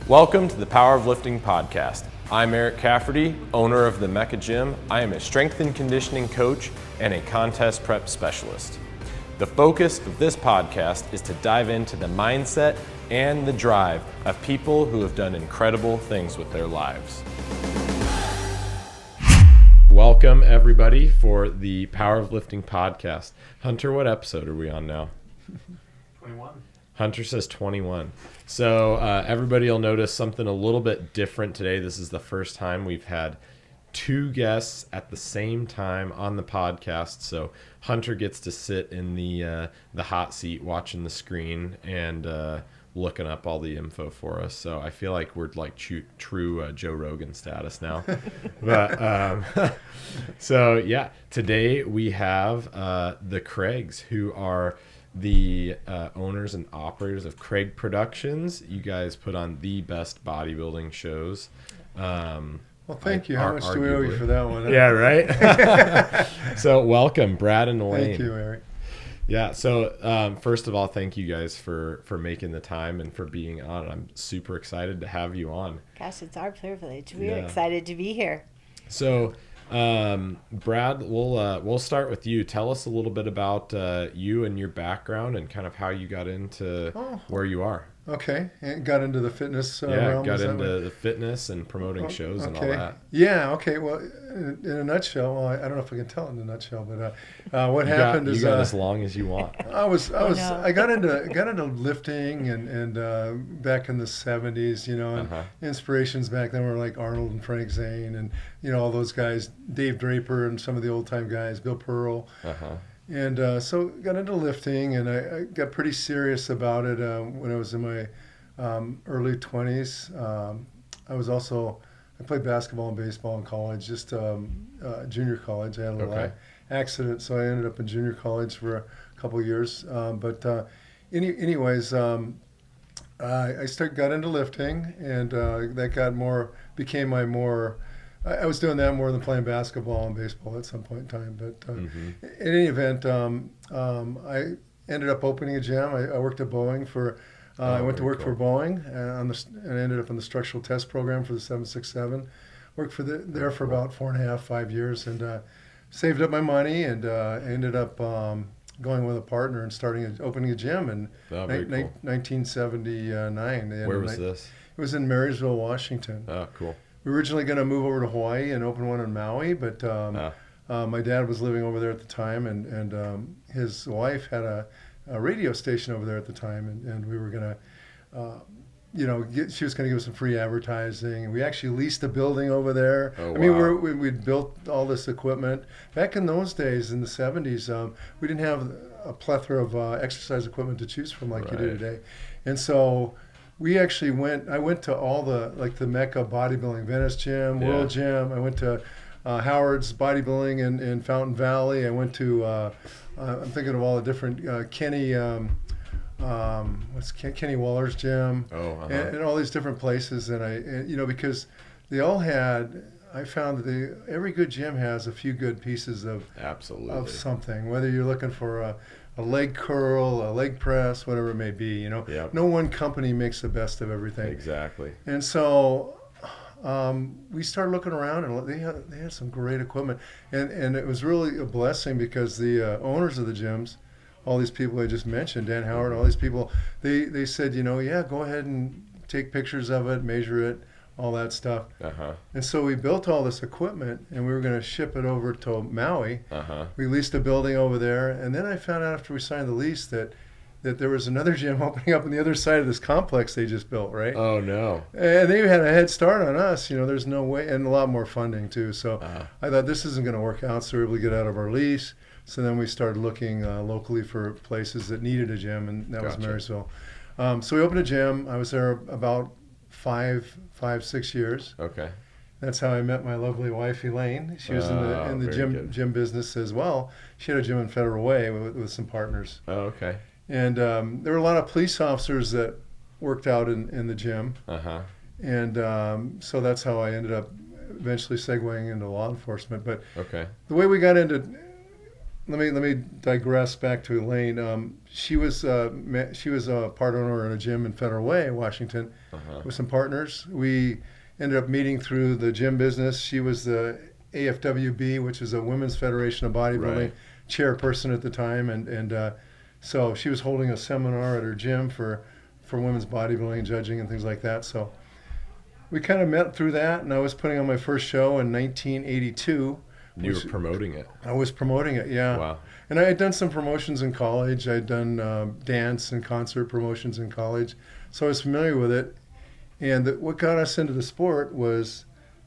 Welcome to the Power of Lifting podcast. I'm EricCafferty, owner of the Mecca Gym. I am a strength and conditioning coach and a contest prep specialist. The focus of this podcast is to dive into the mindset and the drive of people who have done incredible things with their lives. Welcome everybody for the Power of Lifting podcast. Hunter, what episode are we on now? 21. Hunter says 21. So everybody will notice something a little bit different today. This is the first time we've had two guests at the same time on the podcast. So Hunter gets to sit in the hot seat watching the screen and looking up all the info for us. So I feel like we're like true Joe Rogan status now. But so yeah, today we have the Craigs, who are the owners and operators of Craig Productions. You guys put on the best bodybuilding shows. Well, thank you. How much do we owe you for that one? Yeah, right? So welcome, Brad and Elaine. Thank you, Eric. Yeah, so first of all, thank you guys for making the time and for being on. I'm super excited to have you on. Gosh, it's our privilege. We're excited to be here. So Brad, we'll start with you. Tell us a little bit about you and your background and kind of how you got into where you are. Okay, and got into the fitness realm. Got into the fitness and promoting shows and all that. Yeah, okay. Well, in a nutshell, well, I don't know if I can tell it in a nutshell, but what happened is you got as long as you want. I got into lifting and back in the 70s, and inspirations back then were like Arnold and Frank Zane and all those guys, Dave Draper and some of the old time guys, Bill Pearl. And so got into lifting, and I got pretty serious about it when I was in my early 20s. I played basketball and baseball in college, just junior college. I had a little accident, so I ended up in junior college for a couple of years. Anyways, I got into lifting, and that became my more. I was doing that more than playing basketball and baseball at some point in time. But in any event, I ended up opening a gym. I worked at Boeing I went to work for Boeing and ended up in the structural test program for the 767. Worked there for about 5 years, and saved up my money and ended up going with a partner and opening a gym in 1979. Where was this? It was in Marysville, Washington. Oh, cool. We were originally going to move over to Hawaii and open one in Maui, but my dad was living over there at the time, and his wife had a radio station over there at the time, and we were going to, she was going to give us some free advertising, and we actually leased a building over there. Oh, wow. I mean, we'd built all this equipment. Back in those days, in the 70s, we didn't have a plethora of exercise equipment to choose from like you do today, and so I went to all the Mecca Bodybuilding, Venice Gym, World Gym. I went to Howard's Bodybuilding in Fountain Valley. I went to, I'm thinking of all the different, Kenny Waller's gym, and all these different places. And because they all I found that every good gym has a few good pieces of something, whether you're looking for a leg curl, a leg press, whatever it may be. No one company makes the best of everything. Exactly. And so we started looking around, and they had some great equipment, and it was really a blessing because the owners of the gyms, all these people I just mentioned, Dan Howard, all these people, they said, go ahead and take pictures of it, measure it, all that stuff. And so we built all this equipment, and we were going to ship it over to Maui. We leased a building over there, and then I found out after we signed the lease that there was another gym opening up on the other side of this complex they just built, right? Oh, no. And they had a head start on us. There's no way, and a lot more funding, too. So I thought this isn't going to work out, so we were able to get out of our lease. So then we started looking locally for places that needed a gym, and that was Marysville. So we opened a gym. I was there about 6 years. Okay. That's how I met my lovely wife, Elaine. She was in the gym business as well. She had a gym in Federal Way with some partners. Oh, okay. And there were a lot of police officers that worked out in the gym. And so that's how I ended up eventually segueing into law enforcement. But the way we got into let me digress back to Elaine. She was a part owner in a gym in Federal Way, Washington, with some partners. We ended up meeting through the gym business. She was the AFWB, which is a Women's Federation of Bodybuilding chairperson at the time, and so she was holding a seminar at her gym for women's bodybuilding, judging, and things like that. So we kind of met through that, and I was putting on my first show in 1982. You were promoting it. I was promoting it, yeah. Wow. And I had done some promotions in college. I'd done dance and concert promotions in college, so I was familiar with it. And what got us into the sport was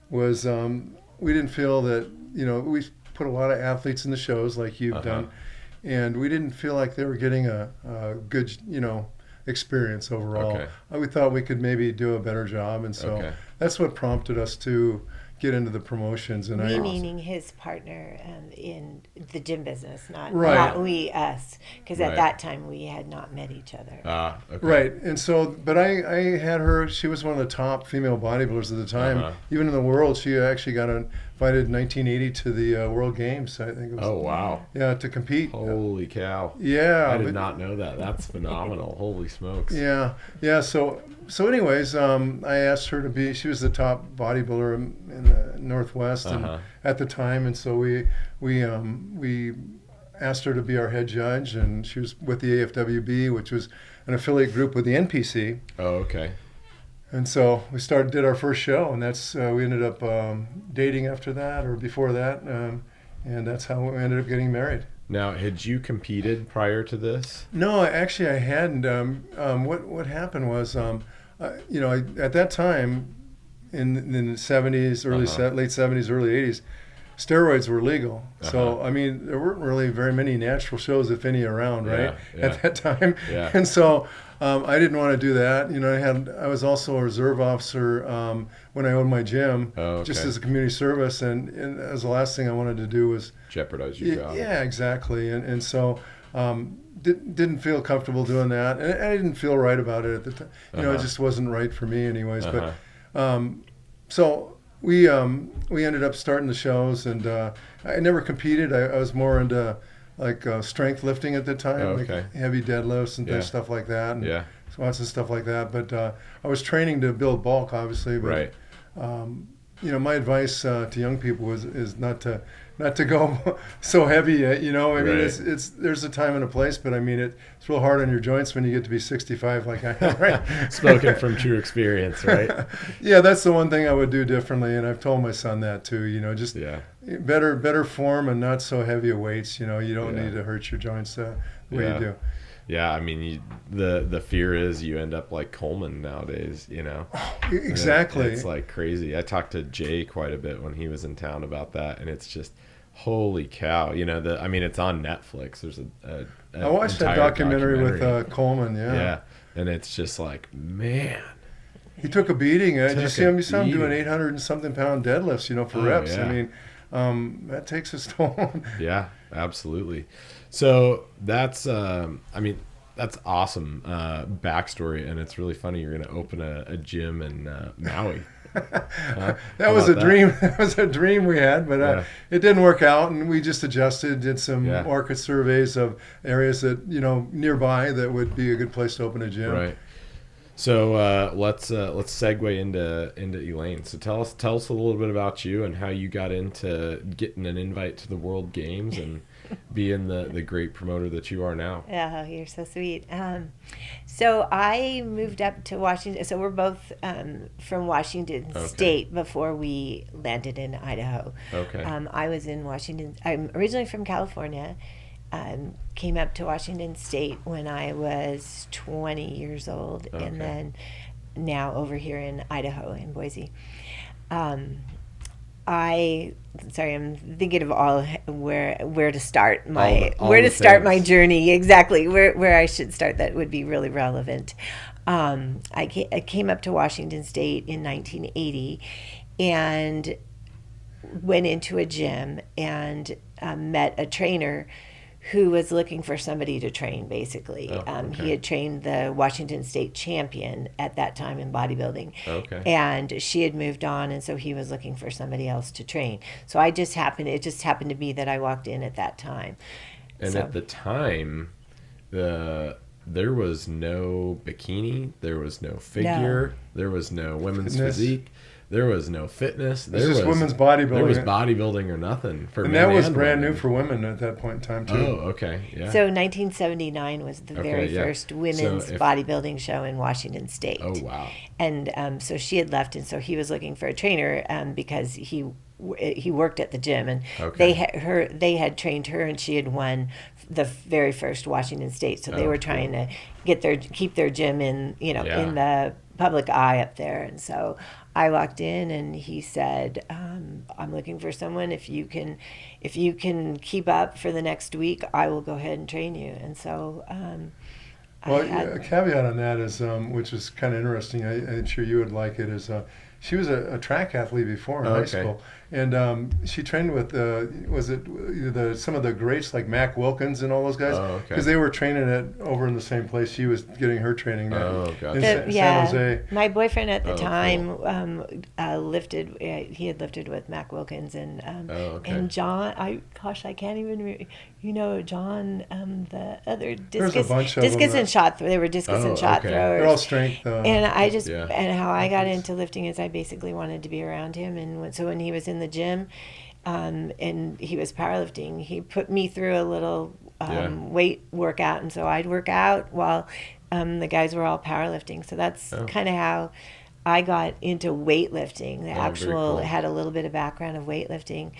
we didn't feel that, we put a lot of athletes in the shows like you've done, and we didn't feel like they were getting a good, experience overall. Okay. We thought we could maybe do a better job, and so that's what prompted us to get into the promotions. And meaning his partner in the gym business, not we, us, because at that time we had not met each other. Right, and so, but I had her. She was one of the top female bodybuilders at the time, even in the world. She actually got invited in 1980 to the World Games. I think it was. Oh wow! Yeah, to compete. Holy cow! Yeah, I did not know that. That's phenomenal. Holy smokes! Yeah. So anyways, I asked her to be. She was the top bodybuilder in the Northwest and at the time, and so we asked her to be our head judge, and she was with the AFWB, which was an affiliate group with the NPC. Oh, okay. And so we did our first show, and that's we ended up dating after that or before that, and that's how we ended up getting married. Now, had you competed prior to this? No, actually I hadn't. What happened was, at that time, in the 70s, late 70s, early 80s, steroids were legal. So, I mean, there weren't really very many natural shows, if any, around, right? Yeah. At that time. Yeah. And so I didn't want to do that. I was also a reserve officer when I owned my gym, just as a community service. And as the last thing I wanted to do was jeopardize your job. Yeah, exactly. And so didn't feel comfortable doing that. And I didn't feel right about it at the time. It just wasn't right for me anyways. But so we ended up starting the shows, and I never competed. I was more into like strength lifting at the time, like heavy deadlifts and stuff like that, and lots of stuff like that. But I was training to build bulk, obviously. But, my advice to young people is not to go so heavy. I mean, it's there's a time and a place, but I mean, it's real hard on your joints when you get to be 65, like I am, right? Spoken from true experience, right? Yeah, that's the one thing I would do differently, and I've told my son that too. Just better form and not so heavy weights. You don't need to hurt your joints the way you do. Yeah, I mean, the fear is you end up like Coleman nowadays, Exactly. It's like crazy. I talked to Jay quite a bit when he was in town about that, and it's just, holy cow. It's on Netflix. There's I watched that documentary with Coleman, Yeah, and it's just like, man. He took a beating. You saw him doing 800 and something pound deadlifts, for reps. Yeah. I mean, that takes a toll. Yeah, absolutely. So that's awesome backstory, and it's really funny. You're going to open a gym in Maui. That was a dream. That was a dream we had, but it didn't work out, and we just adjusted, did some market surveys of areas that nearby that would be a good place to open a gym. Right. So let's segue into Elaine. So tell us a little bit about you and how you got into getting an invite to the World Games and being the great promoter that you are now. Oh, you're so sweet. So I moved up to Washington. So we're both from Washington State before we landed in Idaho. Okay. I was in Washington. I'm originally from California. Came up to Washington State when I was 20 years old, and then now over here in Idaho, in Boise. I'm thinking of all where to start my journey, exactly where I should start that would be really relevant. I came up to Washington State in 1980 and went into a gym and met a trainer who was looking for somebody to train, basically. Oh, okay. He had trained the Washington State champion at that time in bodybuilding. Okay. And she had moved on, and so he was looking for somebody else to train. So it just happened to be that I walked in at that time. And at the time, there was no bikini, there was no figure, there was no women's physique. There was no fitness. There was women's bodybuilding. There was bodybuilding or nothing for men. And that was brand new for women at that point in time, too. Oh, okay. Yeah. So 1979 was the very first women's bodybuilding show in Washington State. Oh, wow. And so she had left, and so he was looking for a trainer because he worked at the gym, and they had trained her, and she had won the very first Washington State. So they were trying to keep their gym in in the public eye up there. And so I walked in, and he said, I'm looking for someone. If you can keep up for the next week, I will go ahead and train you. And so a caveat on that is, which is kind of interesting, I'm sure you would like it, is she was a track athlete before in high school, and she trained with some of the greats like Mac Wilkins and all those guys, because they were training over in the same place she was getting her training in San Jose. My boyfriend at the time lifted. He had lifted with Mac Wilkins and John. I can't even. John, the other discus and shot. They were discus and shot throwers. They're all strength. And I just and how I got into lifting is I basically wanted to be around him, and so when he was in the gym, and he was powerlifting, he put me through a little weight workout, and so I'd work out while the guys were all powerlifting. So that's kind of how I got into weightlifting. Had a little bit of background of weightlifting,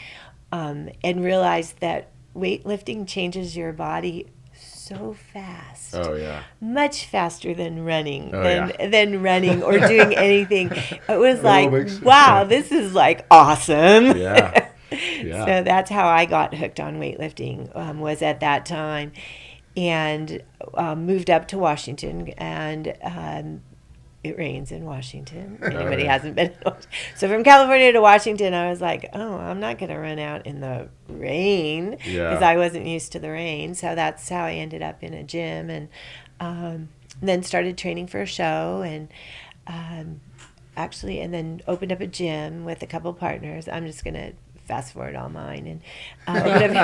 and realized that weightlifting changes your body so fast. Oh yeah. Much faster than running, than running or doing anything. It was like, wow, this is like awesome. Yeah. So that's how I got hooked on weightlifting, was at that time, and moved up to Washington, and it rains in Washington. Anybody hasn't been. So from California to Washington, I was like, oh, I'm not going to run out in the rain because I wasn't used to the rain. So that's how I ended up in a gym, and then started training for a show, and and then opened up a gym with a couple partners. I'm just going to fast forward all mine, and opened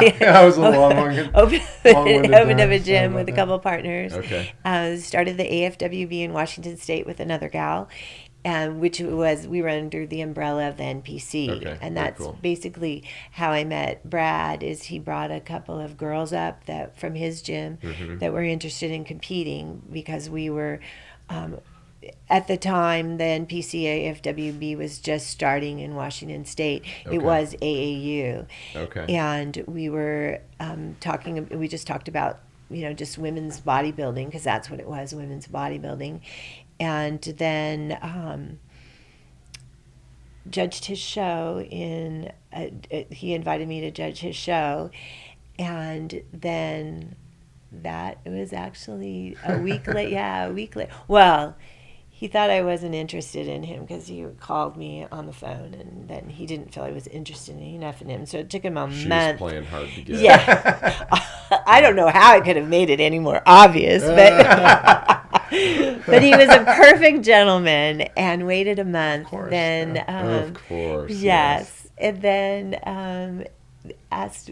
up a gym with a couple partners. Started the AFWB in Washington State with another gal, which was, we were under the umbrella of the NPC, and that's basically how I met Brad. Is he brought a couple of girls up that from his gym that were interested in competing, because we were. At the time, the NPC AFWB was just starting in Washington State. It was AAU. And we were we just talked about, just women's bodybuilding, because that's what it was, women's bodybuilding. And then judged his show he invited me to judge his show. And then that was actually a week late. Well, he thought I wasn't interested in him because he called me on the phone, and then he didn't feel I was interested enough in him. So it took him a month. She was playing hard to get. Yeah. I don't know how I could have made it any more obvious, but but he was a perfect gentleman and waited a month. Of course. Then, of course. Yes. And then asked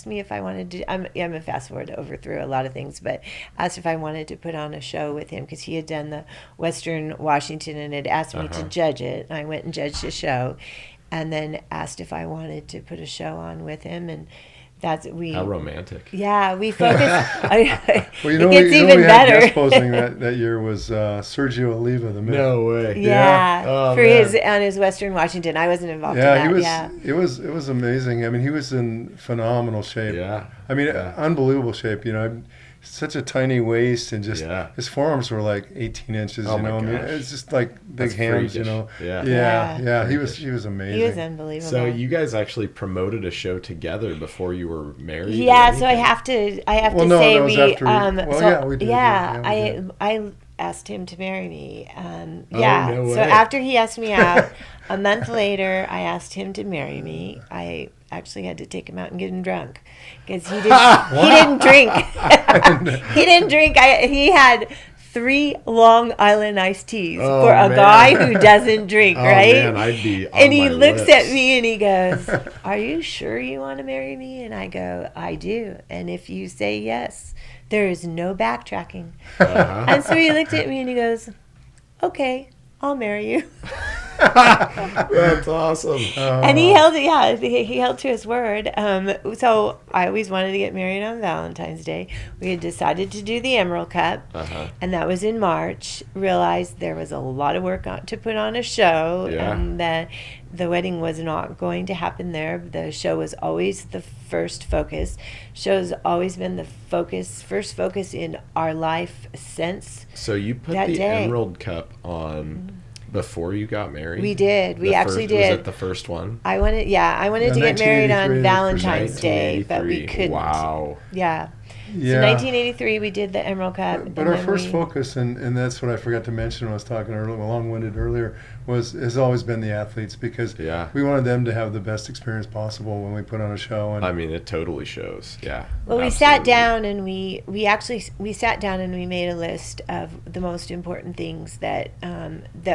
me if I wanted to. I'm a fast forward through a lot of things, but asked if I wanted to put on a show with him, because he had done the Western Washington and had asked me to judge it. And I went and judged his show, and then asked if I wanted to put a show on with him, and how romantic. Yeah, we focused. Well, it gets even better. Guest posing that year was Sergio Oliva, the Myth. No way. Yeah, his Western Washington. I wasn't involved in that. It was amazing. I mean, he was in phenomenal shape. Yeah. I mean, unbelievable shape. Such a tiny waist, and just his forearms were like 18 inches. Oh, I mean, it's just like big hands. Yeah. He was amazing. He was unbelievable. So you guys actually promoted a show together before you were married? Yeah. So I have to say we. We did. asked him to marry me. No way. So after he asked me out, a month later, I asked him to marry me. I actually had to take him out and get him drunk because he didn't drink. He didn't drink. He had 3 Long Island iced teas for a guy who doesn't drink, right? Man, I'd be on and he my looks lips. at me and he goes, "Are you sure you want to marry me?" And I go, "I do. And if you say yes, there is no backtracking." And so he looked at me and he goes, "Okay, I'll marry you." That's awesome. And he held to his word. So I always wanted to get married on Valentine's Day. We had decided to do the Emerald Cup, and that was in March. Realized there was a lot of work to put on a show. That the wedding was not going to happen there. The show was always the first focus. Show's always been the first focus in our life since. So you put that the day. Emerald Cup on before you got married? We did. We actually did. Was it the first one? I wanted to get married on Valentine's Day, but we couldn't. Wow. Yeah. So 1983, we did the Emerald Cup. But our first focus, and that's what I forgot to mention when I was talking long-winded earlier, has always been the athletes, because we wanted them to have the best experience possible when we put on a show. And I mean, it totally shows. Yeah. Well, we sat down and we sat down and we made a list of the most important things that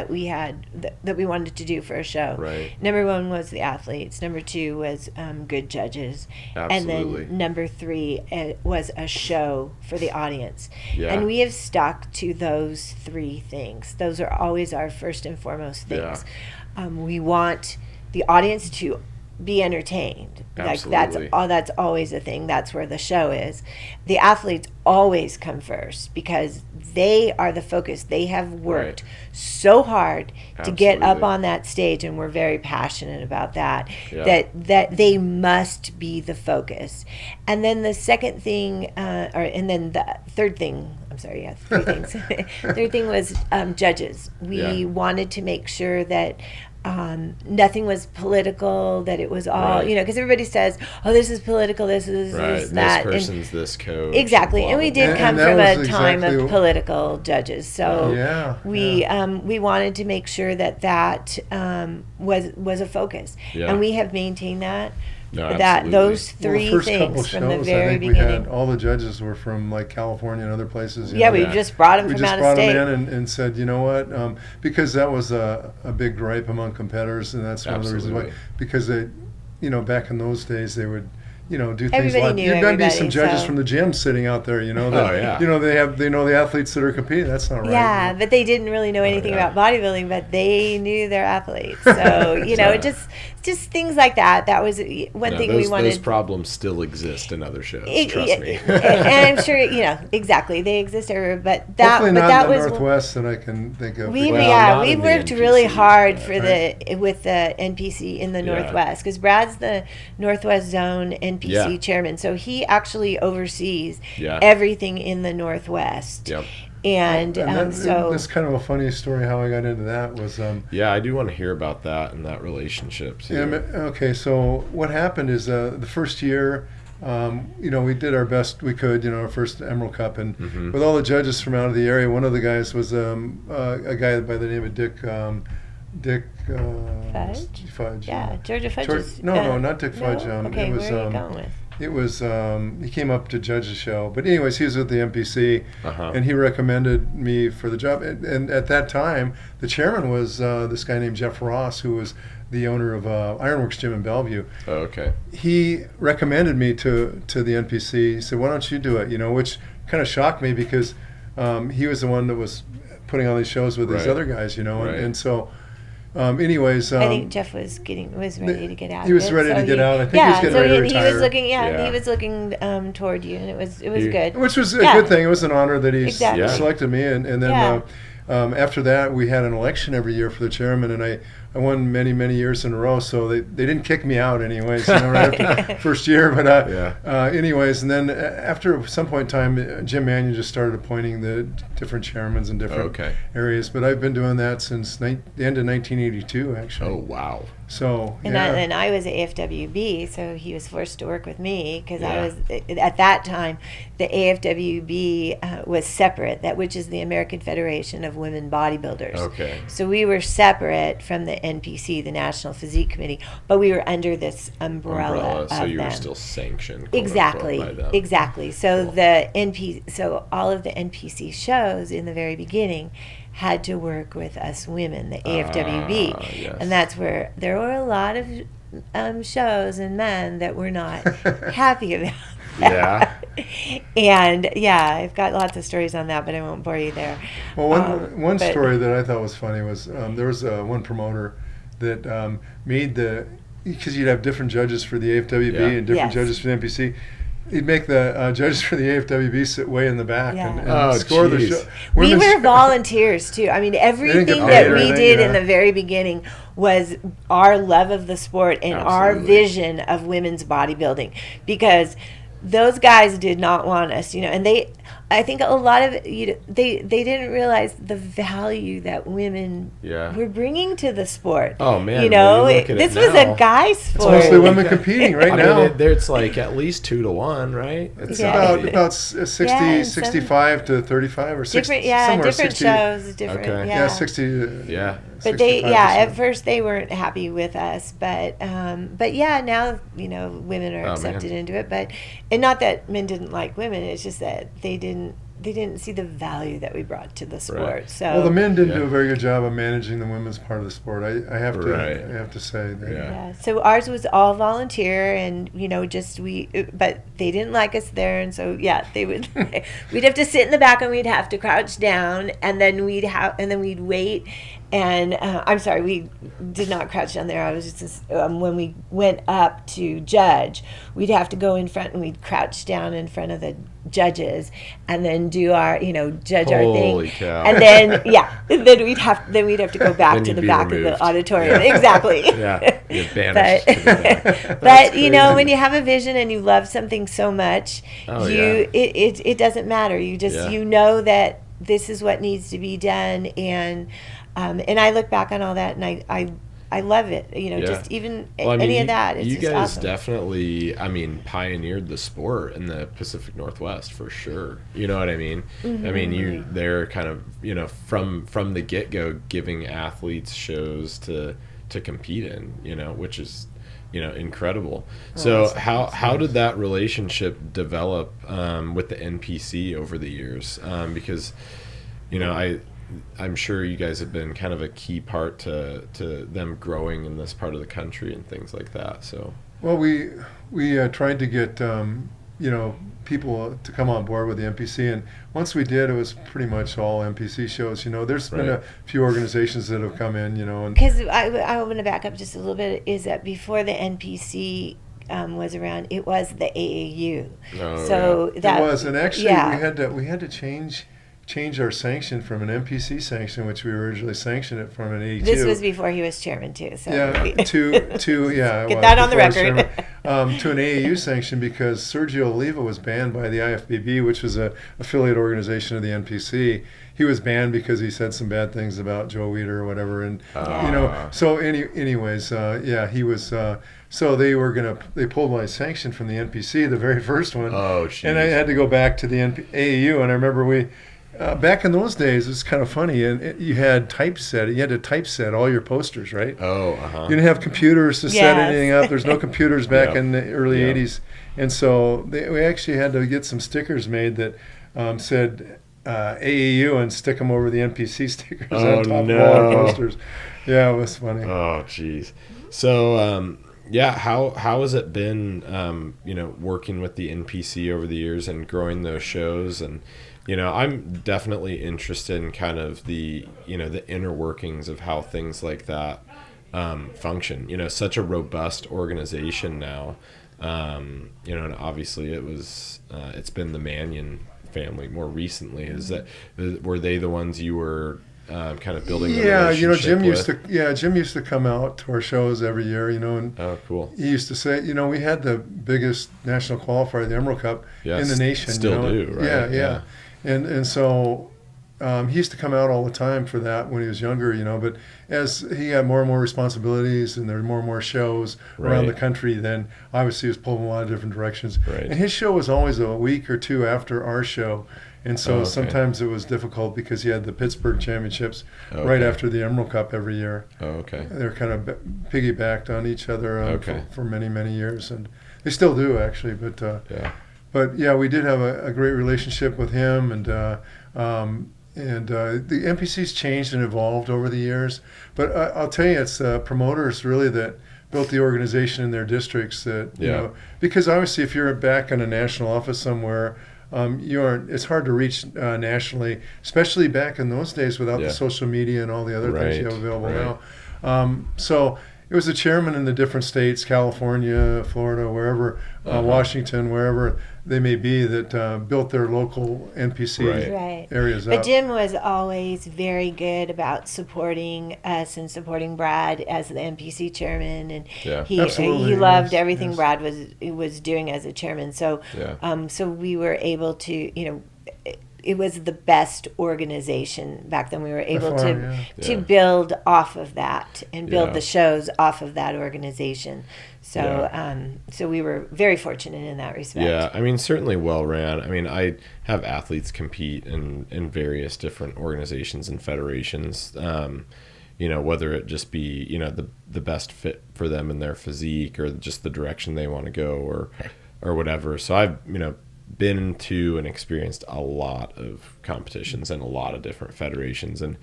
we had that we wanted to do for a show. Right. Number 1 was the athletes. Number 2 was good judges. Absolutely. And then number 3 was a show for the audience. Yeah. And we have stuck to those 3 things. Those are always our first and foremost things. We want the audience to be entertained. Absolutely. Like that's always a thing. That's where the show is. The athletes always come first because they are the focus. They have worked so hard to get up on that stage, and we're very passionate about that. That they must be the focus. And then the second thing, and then the third thing. I'm sorry, 3 things. Third thing was judges. We wanted to make sure that nothing was political, that it was all, because everybody says, oh, this is political, this is that. This person's this coach. Exactly. And we did come from a time of political judges. So we wanted to make sure that was a focus. And we have maintained that. No, those 3 things from the very beginning. We had all the judges were from like California and other places. We just brought them from out of state. We just brought them in and said, you know what, because that was a big gripe among competitors, and that's one of the reasons why. Because they, back in those days, they would, do things everybody like there'd be some judges so. from the gym sitting out there, they know the athletes that are competing. That's not right. Yeah, but they didn't really know anything about bodybuilding, but they knew their athletes. So just things like that. That was one thing we wanted. Those problems still exist in other shows. Trust me. And I'm sure exactly they exist everywhere. But that hopefully but not that in the was Northwest that I can think of. We worked really hard with the NPC in the Northwest, because Brad's the Northwest Zone NPC chairman, so he actually oversees everything in the Northwest. Yep. And that's kind of a funny story how I got into that was I do want to hear about that and that relationship too. Okay, so what happened is the first year we did our best we could, our first Emerald Cup, and with all the judges from out of the area, one of the guys was a guy by the name of Dick Fudge. Yeah, Georgia Fudge. No, not Dick Fudge. Okay, it was, where are you going with? It was he came up to judge the show, but anyways, he was with the MPC, and he recommended me for the job. And at that time, the chairman was this guy named Jeff Ross, who was the owner of Ironworks Gym in Bellevue. Oh, okay. He recommended me to the NPC. He said, "Why don't you do it?" Which kind of shocked me because he was the one that was putting on these shows with these other guys, and so. Anyways, I think Jeff was ready to get out. He was ready to get out. I think he was getting ready to retire. He was looking toward you, and it was good. Which was a good thing. It was an honor that he selected me, and then after that we had an election every year for the chairman, and I won many years in a row. So they didn't kick me out, anyways. Right after first year, but anyways, and then after some point in time, Jim Mannion just started appointing the different chairmans in different areas. But I've been doing that since the end of 1982, actually. Oh wow! So and I was AFWB, so he was forced to work with me because I was at that time. The AFWB was separate, which is the American Federation of Women Bodybuilders. Okay. So we were separate from the NPC, the National Physique Committee, but we were under this umbrella. So you them. were still sanctioned. Exactly. By them. Exactly. So cool. So all of the NPC shows in the very beginning had to work with us women, the AFWB. Yes. And that's where there were a lot of shows and men that were not happy about that. Yeah. And I've got lots of stories on that, but I won't bore you there. Well, one story that I thought was funny was there was one promoter that made because you'd have different judges for the AFWB and different judges for the NPC. He'd make the judges for the AFWB sit way in the back and score the show. We were volunteers too. I mean, everything that we did in the very beginning was our love of the sport and our vision of women's bodybuilding, because those guys did not want us, and I think a lot of they didn't realize the value that women were bringing to the sport. Oh man, this was a guy sport. It's mostly women competing now. It's like at least 2-1, right? It's about 60, 65 to 35 or 60. Different 60, shows, different. Okay. 60. But at first they weren't happy with us, but now women are accepted into it, and not that men didn't like women, it's just that they didn't see the value that we brought to the sport. Right. So the men didn't do a very good job of managing the women's part of the sport. I have to say that. So ours was all volunteer, and but they didn't like us there, and so they would we'd have to sit in the back and we'd have to crouch down, and then we'd wait. And I'm sorry, we did not crouch down there. I was just when we went up to judge, we'd have to go in front and we'd crouch down in front of the judges, and then do our judge our thing. Holy cow. And then then we'd have to go back to the back of the auditorium. Exactly. You're banished. But when you have a vision and you love something so much, it doesn't matter. You just you know that this is what needs to be done, and I look back on all that, and I love it. Just even any of that. It's you just guys awesome. Definitely, pioneered the sport in the Pacific Northwest for sure. You know what I mean? Mm-hmm. They're kind of, from the get-go giving athletes shows to compete in, which is, incredible. So how did that relationship develop with the NPC over the years? Because, I'm sure you guys have been kind of a key part to them growing in this part of the country and things like that. So, well, we tried to get people to come on board with the NPC, and once we did, it was pretty much all NPC shows. There's been a few organizations that have come in, and because I want to back up just a little bit. Is that before the NPC was around, it was the AAU. That it was, and actually we had to change our sanction from an NPC sanction, which we originally sanctioned it from an AAU. This was before he was chairman too. So to get that on the record. To an AAU sanction, because Sergio Oliva was banned by the IFBB, which was a affiliate organization of the NPC. He was banned because he said some bad things about Joe Weider or whatever, and So anyways, he was. So they pulled my sanction from the NPC, the very first one. Oh, geez. And I had to go back to the AAU, and I remember back in those days, it was kind of funny, and you had typeset. You had to typeset all your posters, right? Oh, You didn't have computers to set anything up. There's no computers back in the early 80s. And so we actually had to get some stickers made that said AAU and stick them over the NPC stickers on top of all our posters. Yeah, it was funny. Oh, geez. So, how has it been, working with the NPC over the years and growing those shows? And, I'm definitely interested in kind of the inner workings of how things like that function. Such a robust organization now. And obviously it's been the Mannion family more recently. Were they the ones you were kind of building a relationship Jim used to come out to our shows every year, and oh, cool. He used to say, we had the biggest national qualifier, the Emerald Cup, in the nation. Still do, right? Yeah. And so he used to come out all the time for that when he was younger, but as he had more and more responsibilities and there were more and more shows around the country, then obviously he was pulling in a lot of different directions. Right. And his show was always a week or two after our show. And so sometimes it was difficult because he had the Pittsburgh Championships right after the Emerald Cup every year. Oh, okay. They're kind of piggybacked on each other for many, many years. And they still do, actually. But we did have a great relationship with him. And the NPC's changed and evolved over the years. But I'll tell you, it's promoters really that built the organization in their districts. Because obviously if you're back in a national office somewhere, it's hard to reach nationally, especially back in those days without the social media and all the other things you have available now. So it was the chairman in the different states, California, Florida, wherever, Washington, wherever they may be, that built their local NPC areas up. But Jim was always very good about supporting us and supporting Brad as the NPC chairman, and he loved everything Brad was doing as a chairman. So so we were able to, it was the best organization back then. We were able to build off of that and build the shows off of that organization. So so we were very fortunate in that respect. Yeah, I mean, certainly well ran. I mean, I have athletes compete in various different organizations and federations, whether it just be, the best fit for them and their physique or just the direction they want to go or whatever. So I've, been to and experienced a lot of competitions and a lot of different federations, and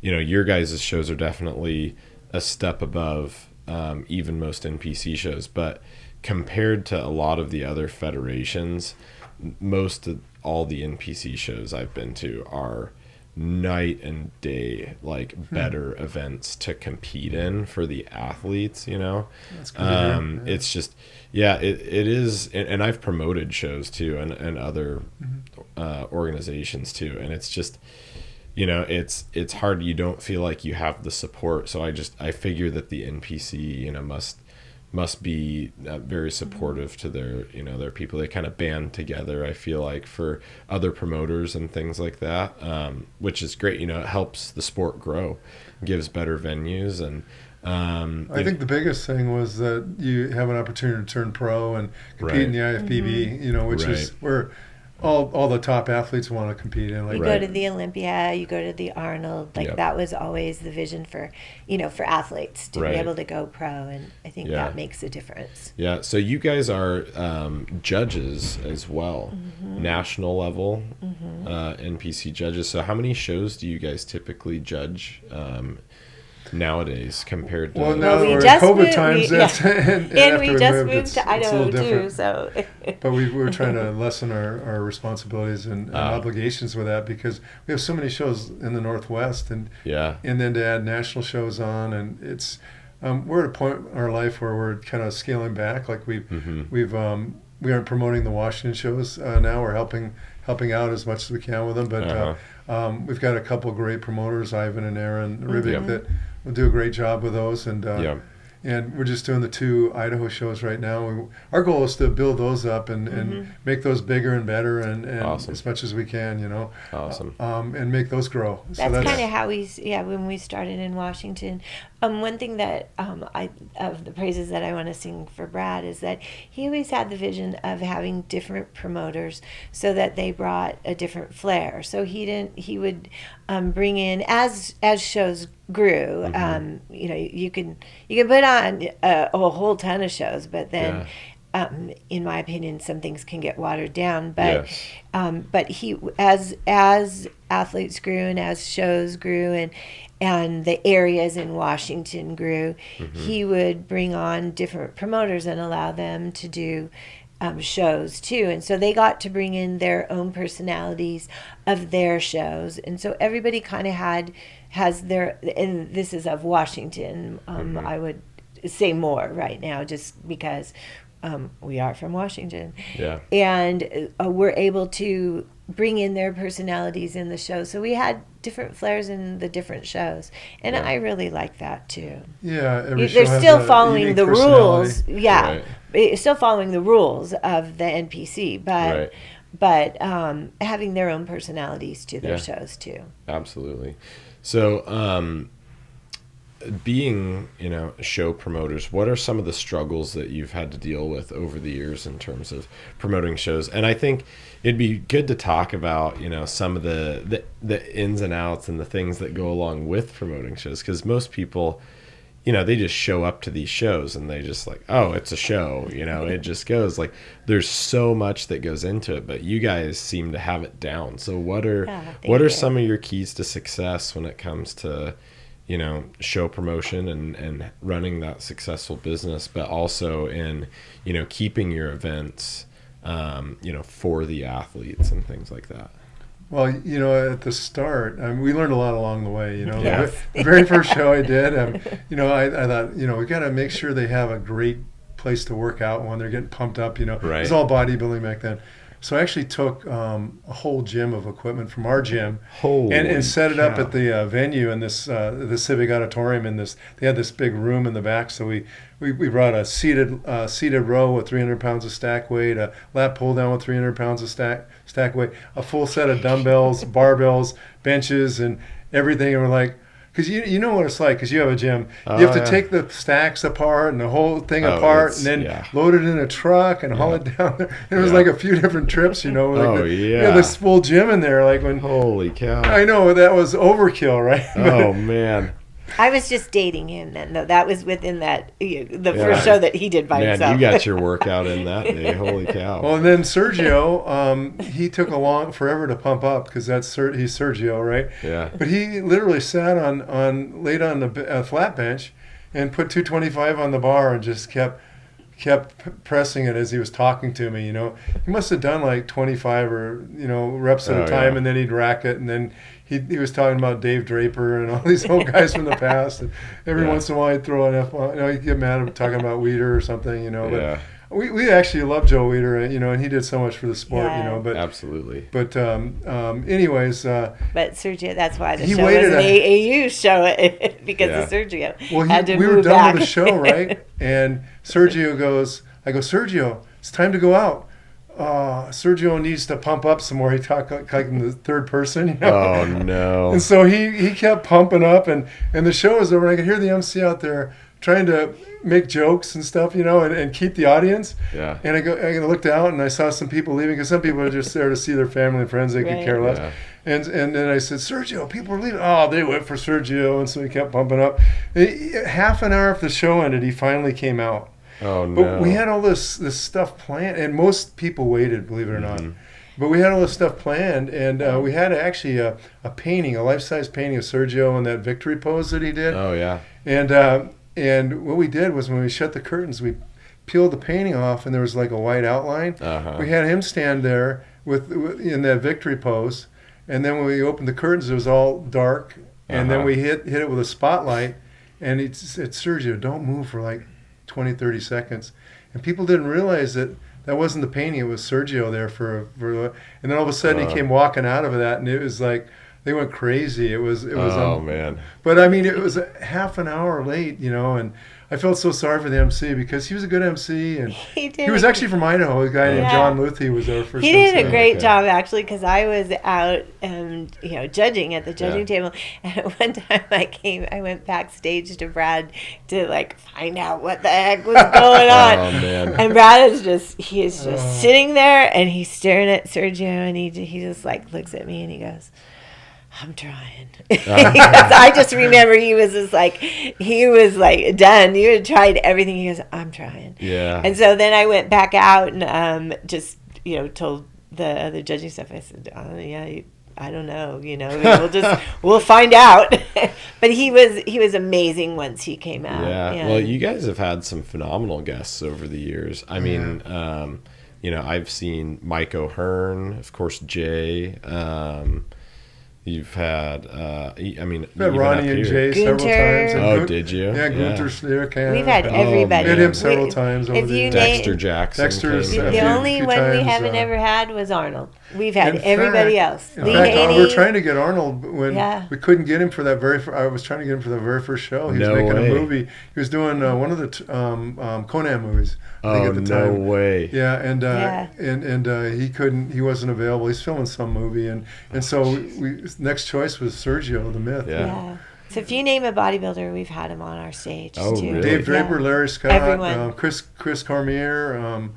your guys' shows are definitely a step above even most NPC shows, but compared to a lot of the other federations, most of all the NPC shows I've been to are night and day, like better events to compete in for the athletes. That's good. It's just it is, and I've promoted shows too and other organizations too, and it's just it's hard. You don't feel like you have the support, so I figure that the NPC must be very supportive to their people. They kind of band together, I feel like, for other promoters and things like that, which is great. It helps the sport grow, gives better venues. And I think the biggest thing was that you have an opportunity to turn pro and compete in the IFBB, which is where all the top athletes want to compete in. Like, you go to the Olympia, you go to the Arnold. That was always the vision for for athletes to be able to go pro, and I think that makes a difference. Yeah. So you guys are judges as well, national level NPC judges. So how many shows do you guys typically judge nowadays compared to? Well, now we're in COVID times, and we just moved to Idaho too. So, but we were trying to lessen our responsibilities and obligations with that, because we have so many shows in the Northwest, and then to add national shows on, and it's we're at a point in our life where we're kind of scaling back. Like we aren't promoting the Washington shows now. We're helping out as much as we can with them, but we've got a couple great promoters, Ivan and Aaron Ribbick, that will do a great job with those, and we're just doing the 2 Idaho shows right now. Our goal is to build those up and make those bigger and better, and as much as we can, and make those grow. That's kind of how when we started in Washington. One thing that of the praises that I want to sing for Brad is that he always had the vision of having different promoters so that they brought a different flair. So he would bring in as shows grew. You can put on a whole ton of shows, but then in my opinion, some things can get watered down. But he, as athletes grew and as shows grew and the areas in Washington grew, he would bring on different promoters and allow them to do shows too. And so they got to bring in their own personalities of their shows. And so everybody kind of has their, and this is of Washington, I would say more right now just because we are from Washington. And we're able to bring in their personalities in the show. So we had different flares in the different shows. And I really like that too. Yeah. They're still following the rules. It's still following the rules of the NPC, but but having their own personalities to their shows too. Absolutely. So, being, show promoters, what are some of the struggles that you've had to deal with over the years in terms of promoting shows? And I think it'd be good to talk about, some of the ins and outs and the things that go along with promoting shows, because most people, they just show up to these shows and they just like, oh, it's a show, it just goes. Like, there's so much that goes into it, but you guys seem to have it down. So what are some of your keys to success when it comes to, show promotion and running that successful business, but also in, keeping your events, for the athletes and things like that? Well, at the start, we learned a lot along the way. The very first show I did, I thought, we got to make sure they have a great place to work out when they're getting pumped up. Right. It was all bodybuilding back then. So I actually took a whole gym of equipment from our gym and set it up at the venue in this the Civic Auditorium. They had this big room in the back. So we brought a seated row with 300 pounds of stack weight, a lat pull down with 300 pounds of stack weight, a full set of dumbbells, barbells, benches, and everything. And we're like, because you know what it's like, because you have a gym. You have to take the stacks apart and the whole thing apart and then load it in a truck and haul it down there. It was like a few different trips, You had this full gym in there. Holy cow. I know, that was overkill, right? Oh, man. I was just dating him then, though. That was within the first show that he did by himself. Man, you got your workout in that day. Holy cow. Well, and then Sergio, he took forever to pump up because he's Sergio, right? Yeah. But he literally sat laid on the flat bench and put 225 on the bar and just kept pressing it as he was talking to me. He must have done like 25 or reps at a time, and then he'd rack it, and then he was talking about Dave Draper and all these old guys from the past, and every once in a while he'd throw an F1. He'd get mad at talking about Weeder or something. But we actually love Joe Weeder, and he did so much for the sport. But absolutely. But anyways. But Sergio, that's why the show was an AAU show because of Sergio. Well, we were done with the show, right? And Sergio goes, Sergio, it's time to go out. Sergio needs to pump up some more. He talked like in the third person. Oh, no. And so he kept pumping up, and the show was over. And I could hear the MC out there trying to make jokes and stuff, and keep the audience. Yeah. And I looked out and I saw some people leaving because some people are just there to see their family and friends. They could care less. Yeah. And then I said, Sergio, people are leaving. Oh, they went for Sergio. And so he kept pumping up. Half an hour after the show ended, he finally came out. Oh, no. But we had all this stuff planned, and most people waited, believe it or not. But we had all this stuff planned, and we had actually a painting, a life-size painting of Sergio in that victory pose that he did. Oh, yeah. And what we did was when we shut the curtains, we peeled the painting off, and there was like a white outline. We had him stand there in that victory pose, and then when we opened the curtains, it was all dark, and then we hit it with a spotlight, and it said, Sergio, don't move for like 20, 30 seconds. And people didn't realize that wasn't the painting. It was Sergio there for and then all of a sudden he came walking out of that, and it was like they went crazy. It was man. But I mean, it was half an hour late, and I felt so sorry for the MC because he was a good MC, and he was actually from Idaho. A guy named John Luthi was our first. He did a great job actually, because I was out, judging at the judging table, and at one time I went backstage to Brad to find out what the heck was going on. Oh, man. And Brad is just sitting there, and he's staring at Sergio, and he just looks at me and he goes, I'm trying. I just remember he was done. You had tried everything. He goes, I'm trying. Yeah. And so then I went back out and told the other judging stuff. I said, I don't know. We'll find out. But he was amazing once he came out. Yeah. Well, you guys have had some phenomenal guests over the years. I mean, I've seen Mike O'Hearn, of course, Jay. You've had, Ronnie and Jay several times. Oh, did you? Yeah, Gunther Schneer. We've had everybody. We had him several times over the years. Dexter Jackson. The only one we haven't ever had was Arnold. We've had everybody else. In fact, we were trying to get Arnold when we couldn't get him for that I was trying to get him for the very first show. He was making a movie. He was doing one of the Conan movies. I think at the time. No way. Yeah, and he couldn't. He wasn't available. He's filming some movie, and so next choice was Sergio the Myth. Yeah. So if you name a bodybuilder, we've had him on our stage too. Really? Dave Draper, Larry Scott, everyone. Chris Cormier.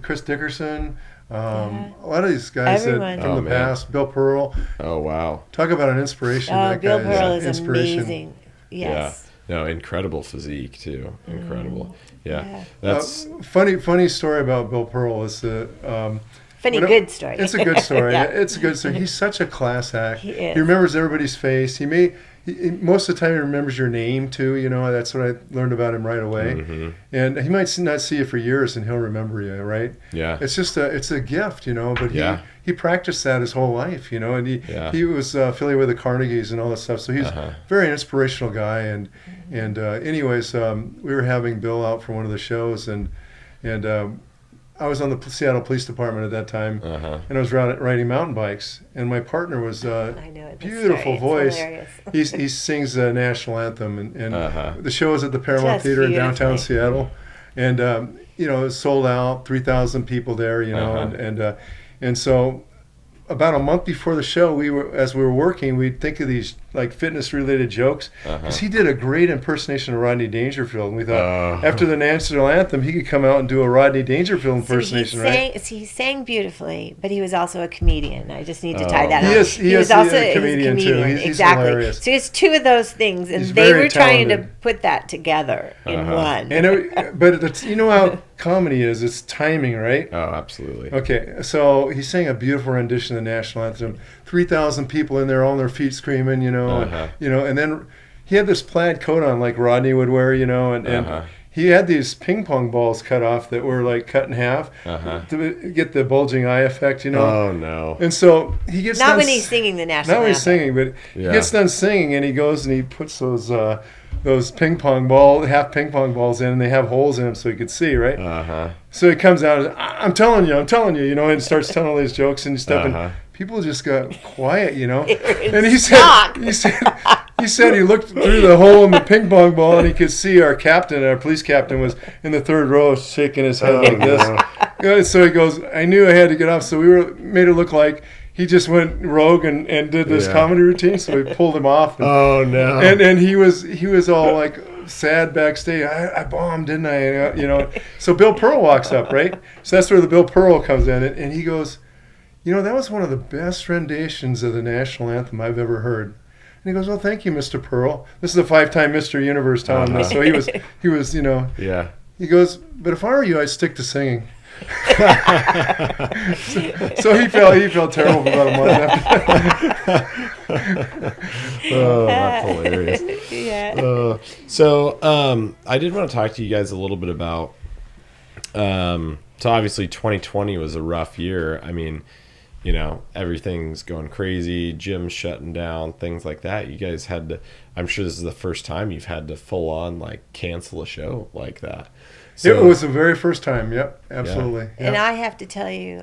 Chris Dickerson. A lot of these guys from the past. Bill Pearl. Oh wow! Talk about an inspiration. Bill Pearl is amazing. Yes. Yeah. No, incredible physique too. Incredible. Yeah. That's funny story about Bill Pearl is good story. It's a good story. It's a good story. He's such a class act. He is. He remembers everybody's face. Most of the time he remembers your name too. That's what I learned about him right away. Mm-hmm. And he might not see you for years, and he'll remember you, right? Yeah. It's just it's a gift, But he practiced that his whole life, And he was affiliated with the Carnegies and all that stuff. So he's a very inspirational guy. And anyways, we were having Bill out for one of the shows, and I was on the Seattle Police Department at that time, and I was riding mountain bikes. And my partner was beautiful voice. He sings the national anthem, and the show was at the Paramount Theater in downtown Seattle, and it was sold out, 3,000 people there, and so about a month before the show, as we were working, we'd think of these like fitness-related jokes, because he did a great impersonation of Rodney Dangerfield, and we thought after the national anthem, he could come out and do a Rodney Dangerfield impersonation, right? He sang beautifully, but he was also a comedian. I just need to tie that up. He was also a comedian too. He's hilarious. So it's two of those things, and they were trying to put that together in one. But you know how comedy is, it's timing, right? Oh, absolutely. Okay, so he sang a beautiful rendition of the national anthem. 3,000 people in there, all on their feet screaming, and then he had this plaid coat on like Rodney would wear, and he had these ping pong balls cut off that were like cut in half to get the bulging eye effect, Oh no! And so he gets not when he's singing the national anthem. Not when he's singing, but he gets done singing, and he goes and he puts those half ping pong balls in, and they have holes in them so he could see, right? So he comes out, and, I'm telling you, and starts telling all these jokes and stuff, and people just got quiet, And he said he looked through the hole in the ping pong ball, and he could see our police captain was in the third row shaking his head like this. So he goes, I knew I had to get off, so made it look like he just went rogue and did this comedy routine, so we pulled him off. And he was all like sad backstage. I bombed, didn't I? So Bill Pearl walks up, right? So that's where the Bill Pearl comes in, and he goes, that was one of the best renditions of the national anthem I've ever heard. And he goes, well, thank you, Mr. Pearl. This is a 5-time Mr. Universe telling this. So he was, He goes, but if I were you, I'd stick to singing. so he felt terrible for about a month after. Oh, that's hilarious. Yeah. So I did want to talk to you guys a little bit about. So obviously, 2020 was a rough year. I mean, everything's going crazy, gyms shutting down, things like that. You guys had to. I'm sure this is the first time you've had to full on cancel a show like that. So, it was the very first time. Yep, absolutely. Yeah. And I have to tell you,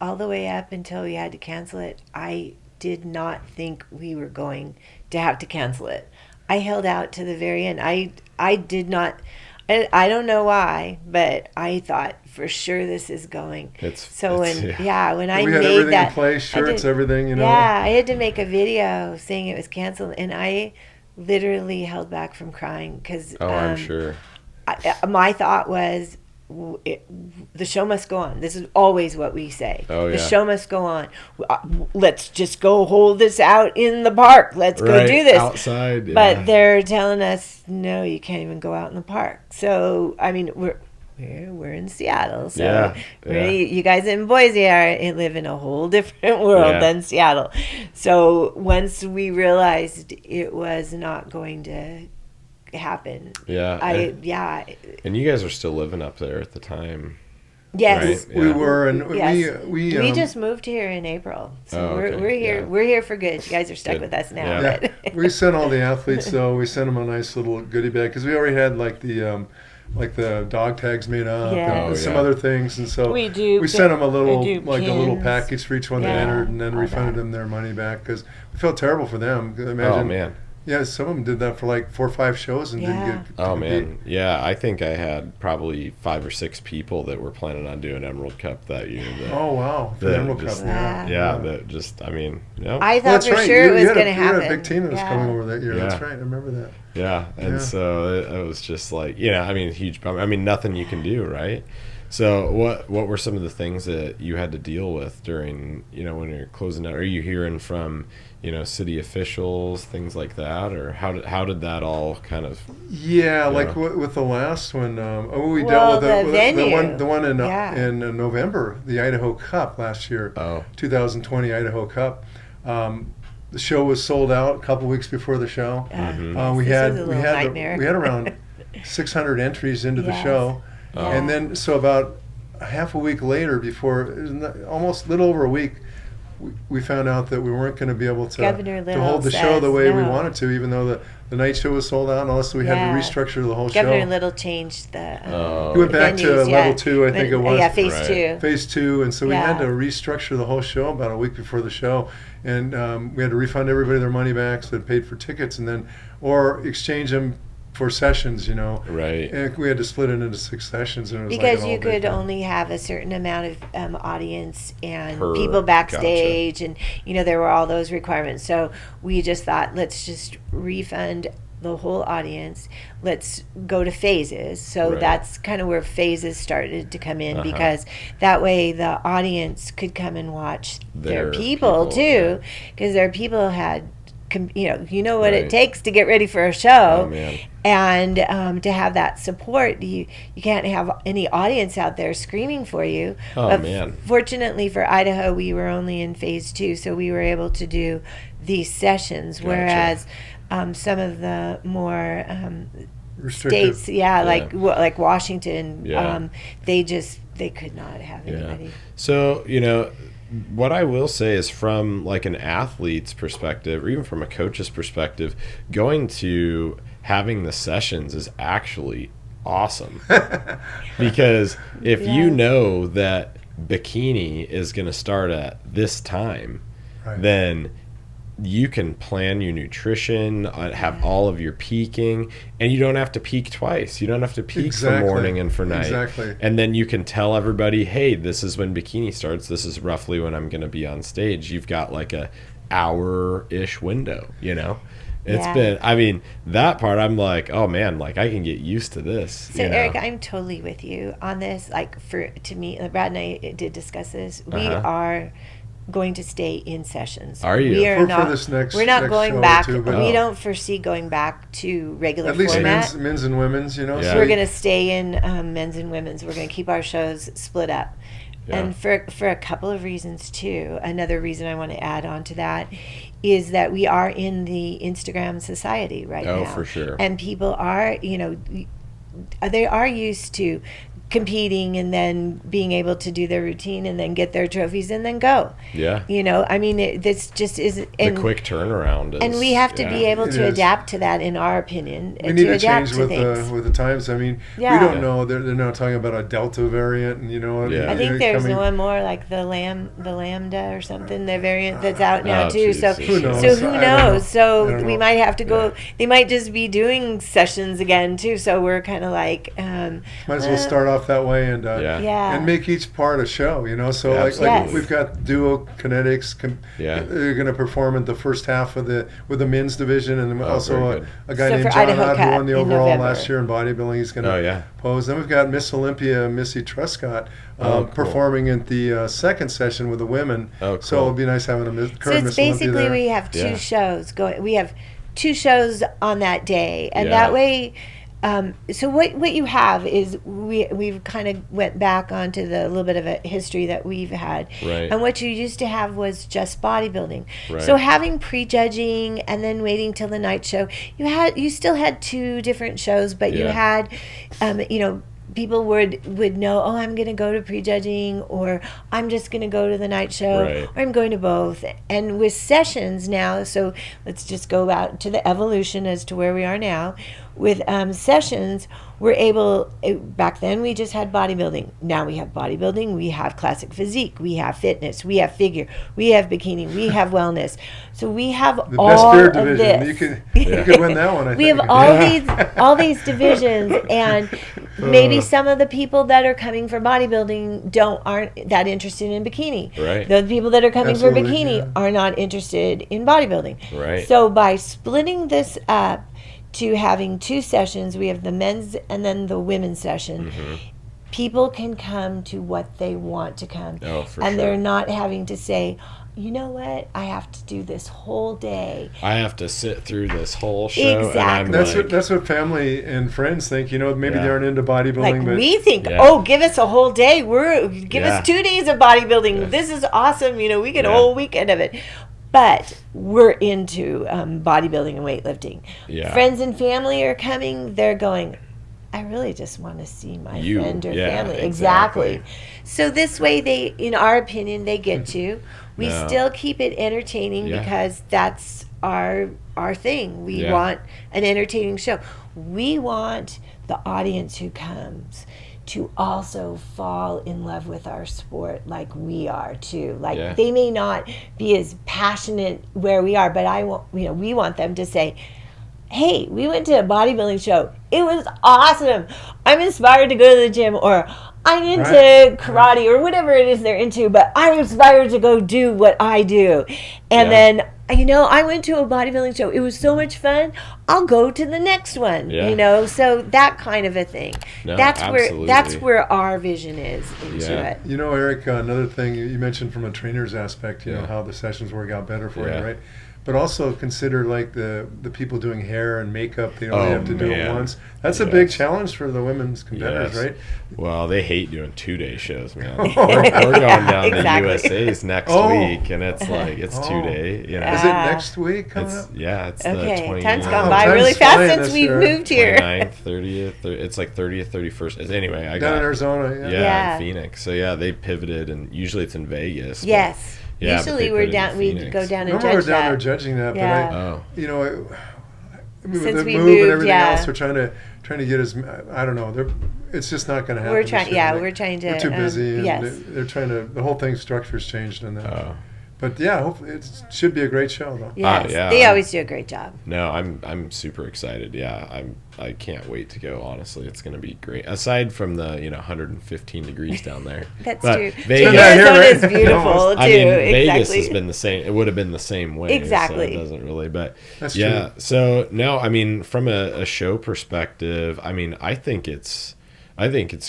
all the way up until we had to cancel it, I did not think we were going to have to cancel it. I held out to the very end. I did not. I don't know why, but I thought for sure this is going. When I we made had everything that in place, shirts, everything, Yeah, I had to make a video saying it was canceled, and I literally held back from crying because. I'm sure. My thought was, the show must go on. This is always what we say. The show must go on. Let's just go hold this out in the park. Let's go do this outside. Yeah. But they're telling us, no, you can't even go out in the park. So I mean, we're in Seattle. So you guys in Boise live in a whole different world than Seattle. So once we realized it was not going to happen. And you guys are still living up there at the time. Yes, right? We were, and we just moved here in April, so we're here. Yeah. We're here for good. You guys are stuck with us now. Yeah. We sent all the athletes, though. We sent them a nice little goodie bag because we already had like the dog tags made up Yeah. and some other things, and so we sent them a little pins. a little package for each one that entered, and then refunded them their money back because we felt terrible for them. Imagine, oh man. Yeah, some of them did that for like 4 or 5 shows and didn't get. Oh man, yeah. I think I had probably 5 or 6 people that were planning on doing Emerald Cup that year. Oh wow, the Emerald Cup. Yeah, that just. I mean, I thought for sure it was going to happen. You had a big team that was coming over that year. That's right. I remember that. Yeah, and so it was just like, I mean, huge bummer. I mean, nothing you can do, right? So what were some of the things that you had to deal with during, when you're closing out? Are you hearing from, city officials, things like that, or how did that all kind of? Yeah, like with the last one, we dealt with the one in November, the Idaho Cup last year, 2020 Idaho Cup. The show was sold out a couple weeks before the show. We had around 600 entries into the show. And then, so about half a week later, almost a little over a week, we found out that we weren't going to be able to hold the show the way we wanted to, even though the night show was sold out, and also we had to restructure the whole show. Governor Little changed the he went back to level 2, I think it was. Yeah, phase 2. Phase 2, and so we had to restructure the whole show about a week before the show, and we had to refund everybody their money back, so they paid for tickets, and then, or exchange them for sessions, Right. And we had to split it into 6 sessions, and it was because like you could only have a certain amount of audience and Per, people backstage, and there were all those requirements. So we just thought, let's just refund the whole audience. Let's go to phases. So that's kind of where phases started to come in, because that way the audience could come and watch their people too, because their people had. What it takes to get ready for a show, and to have that support. You can't have any audience out there screaming for you. Fortunately for Idaho, we were only in phase 2, so we were able to do these sessions. Whereas some of the more states, like Washington, they could not have anybody. So what I will say is, from like an athlete's perspective, or even from a coach's perspective, going to having the sessions is actually awesome. Because if you know that bikini is going to start at this time, then you can plan your nutrition, have all of your peaking, and you don't have to peak twice. You don't have to peak for morning and for night. Exactly. And then you can tell everybody, hey, this is when bikini starts. This is roughly when I'm going to be on stage. You've got like a hour-ish window, It's been, I mean, that part, I'm like, oh man, like I can get used to this. So Eric, I'm totally with you on this. Like to me, Brad and I did discuss this. We are going to stay in sessions. Are you? We are for this next we're not next going show back. Too, we don't foresee going back to regular at least format. men's and women's, So we're going to stay in men's and women's. We're going to keep our shows split up. And for a couple of reasons too. Another reason I want to add on to that is that we are in the Instagram society right now. Oh, for sure. And people are, they are used to competing and then being able to do their routine and then get their trophies and then go. I mean, this just isn't the quick turnaround. And we have to be able to adapt to that, in our opinion. We need to change with the times. I mean, we don't know. They're not talking about a Delta variant, and I think there's one more like the Lambda or something, the variant that's out now too. Jesus. So who knows? So who knows? So we might have to go. They might just be doing sessions again too. So we're kind of like might as well start off that way and make each part a show, so like we've got duo kinetics they're going to perform in the first half with the men's division, and also a guy named John Ott, who won the overall last year in bodybuilding. He's going to pose. Then we've got Miss Olympia, Missy Truscott, performing in the second session with the women. So it'll be nice having a current Miss Olympia there. We have 2 shows going. We have 2 shows on that day, and that way. So what you have is we've kind of went back onto the little bit of a history that we've had, and what you used to have was just bodybuilding. So having prejudging and then waiting till the night show, you still had 2 different shows, but you had, people would know, oh, I'm going to go to prejudging, or I'm just going to go to the night show, or I'm going to both. And with sessions now, so let's just go out to the evolution as to where we are now. with sessions, we're able, back then we just had bodybuilding. Now we have bodybuilding, we have classic physique, we have fitness, we have figure, we have bikini, we have wellness. So we have the all best beer of division. this. You could win that one, I we think. have all these divisions, and maybe some of the people that are coming for bodybuilding aren't that interested in bikini. Right. The people that are coming Absolutely, for bikini are not interested in bodybuilding. Right. So by splitting this up to having 2 sessions, we have the men's and then the women's session. People can come to what they want to come. Oh, for and sure. they're not having to say, you know what, I have to do this whole day. I have to sit through this whole show. Exactly. And I'm That's what family and friends think. Maybe they aren't into bodybuilding, Like but we think, Yeah. give us a whole day. Give us 2 days of bodybuilding. Yeah. This is awesome. We get a Yeah. whole weekend of it. But we're into bodybuilding and weightlifting. Yeah. Friends and family are coming. They're going, I really just want to see my friend or family. Exactly. So this way, they, in our opinion, they get to. We No. still keep it entertaining because that's our thing. We want an entertaining show. We want the audience who comes to also fall in love with our sport like we are too. Like they may not be as passionate where we are, but we want them to say, hey, we went to a bodybuilding show. It was awesome. I'm inspired to go to the gym, or I'm into karate, or whatever it is they're into, but I'm inspired to go do what I do. And then, I went to a bodybuilding show. It was so much fun. I'll go to the next one, so that kind of a thing. No, that's where our vision is into it. Eric, another thing you mentioned from a trainer's aspect, how the sessions work out better for you, right? But also consider like the people doing hair and makeup. They only have to do it once. That's a big challenge for the women's competitors, right? Well, they hate doing 2-day shows, man. we're going down to USA's next week, and it's like it's 2-day. Is it next week coming up? Yeah, it's okay. the 20th. Time's gone by really fast since we've moved here. 29th, 30th. It's like 30th, 31st. Anyway, down in Arizona. Yeah, in Phoenix. So they pivoted, and usually it's in Vegas. Yes. Yeah, usually we go down and judge we're down that. there judging that, Yeah. but with Since the we move moved, and everything else, we're trying to get as I don't know. It's just not going to happen. We're trying. We're too busy. And yes. they're trying to. The whole thing structure's changed in that. Oh. But hopefully it should be a great show though. Yes, they always do a great job. No, I'm super excited. Yeah, I can't wait to go. Honestly, it's going to be great. Aside from the 115 degrees down there. That's but true. Vegas, Arizona is beautiful too. I mean, Vegas exactly. has been the same. It would have been the same way. Exactly. So it doesn't really, but that's true. So no, I mean, from a show perspective, I mean, I think it's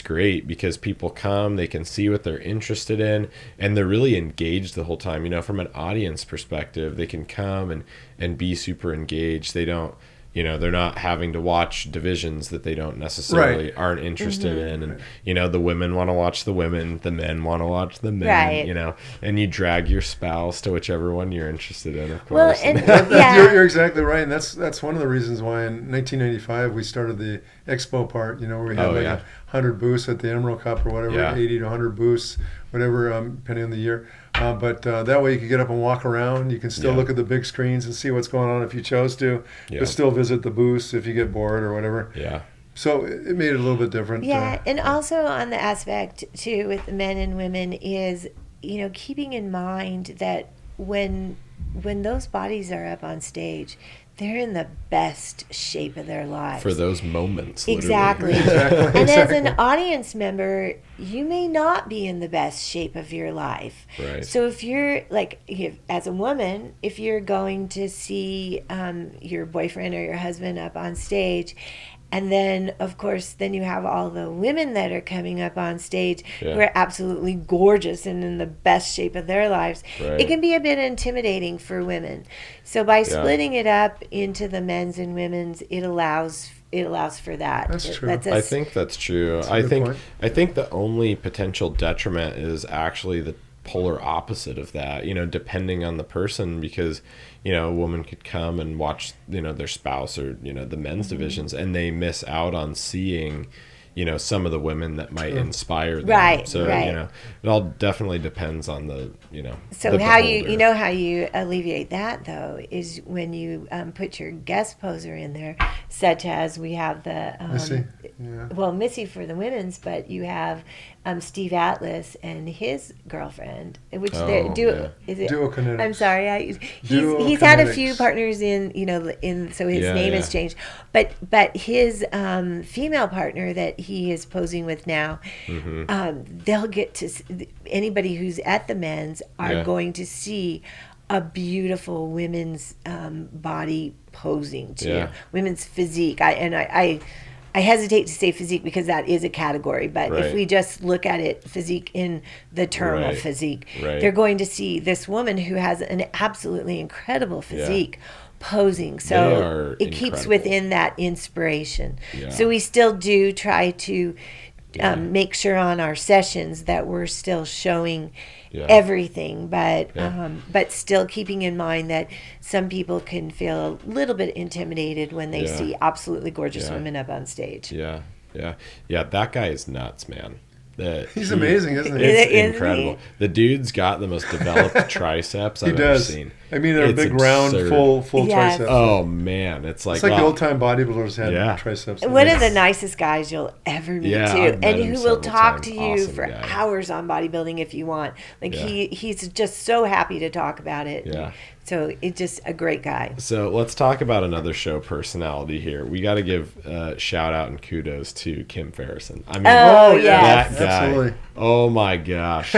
great because people come, they can see what they're interested in, and they're really engaged the whole time. From an audience perspective, they can come and be super engaged. They don't, they're not having to watch divisions that they don't necessarily aren't interested in. And, the women want to watch the women, the men want to watch the men, right. And you drag your spouse to whichever one you're interested in, of well, course. and, you're exactly right. And that's one of the reasons why in 1995 we started the expo part, where we had 100 booths at the Emerald Cup or whatever, 80 to 100 booths, whatever, depending on the year. But that way you can get up and walk around. You can still look at the big screens and see what's going on if you chose to. But still visit the booths if you get bored or whatever. Yeah. So it made it a little bit different. Yeah, and also on the aspect, too, with the men and women is, keeping in mind that when those bodies are up on stage, they're in the best shape of their lives. For those moments, exactly. And as an audience member, you may not be in the best shape of your life. Right. So if you're, as a woman, if you're going to see your boyfriend or your husband up on stage, and then, of course, then you have all the women that are coming up on stage who are absolutely gorgeous and in the best shape of their lives. Right. It can be a bit intimidating for women. So by splitting it up into the men's and women's, it allows for that. That's true. I think that's true. I think the only potential detriment is actually the polar opposite of that, depending on the person, because a woman could come and watch their spouse or the men's divisions, and they miss out on seeing some of the women that might inspire them. Right. So, it all definitely depends on the, So the how beholder. how you alleviate that though is when you put your guest poser in there, such as we have the Missy. Missy for the women's, but you have Steve Atlas and his girlfriend, which is it Duo Kinetics. I'm sorry, Duo he's had a Kinetics. few partners so his name has changed, but his female partner that he is posing with now, they'll get to anybody who's at the men's are going to see a beautiful women's body posing too, women's physique. I hesitate to say physique because that is a category, but if we just look at it, physique in the term of physique, they're going to see this woman who has an absolutely incredible physique posing. So it keeps within that inspiration. Yeah. So we still do try to make sure on our sessions that we're still showing everything, but still keeping in mind that some people can feel a little bit intimidated when they see absolutely gorgeous women up on stage. Yeah. That guy is nuts, man. He's amazing, isn't he? It's incredible. The dude's got the most developed triceps I've ever seen. I mean, they're big, round, full triceps. Oh man, it's like the old time bodybuilders had triceps. One of the nicest guys you'll ever meet too, and who will talk to you for hours on bodybuilding if you want. He's just so happy to talk about it. Yeah. So it's just a great guy. So let's talk about another show personality here. We got to give shout out and kudos to Kim Ferrison. I mean, that guy. Absolutely. Oh my gosh.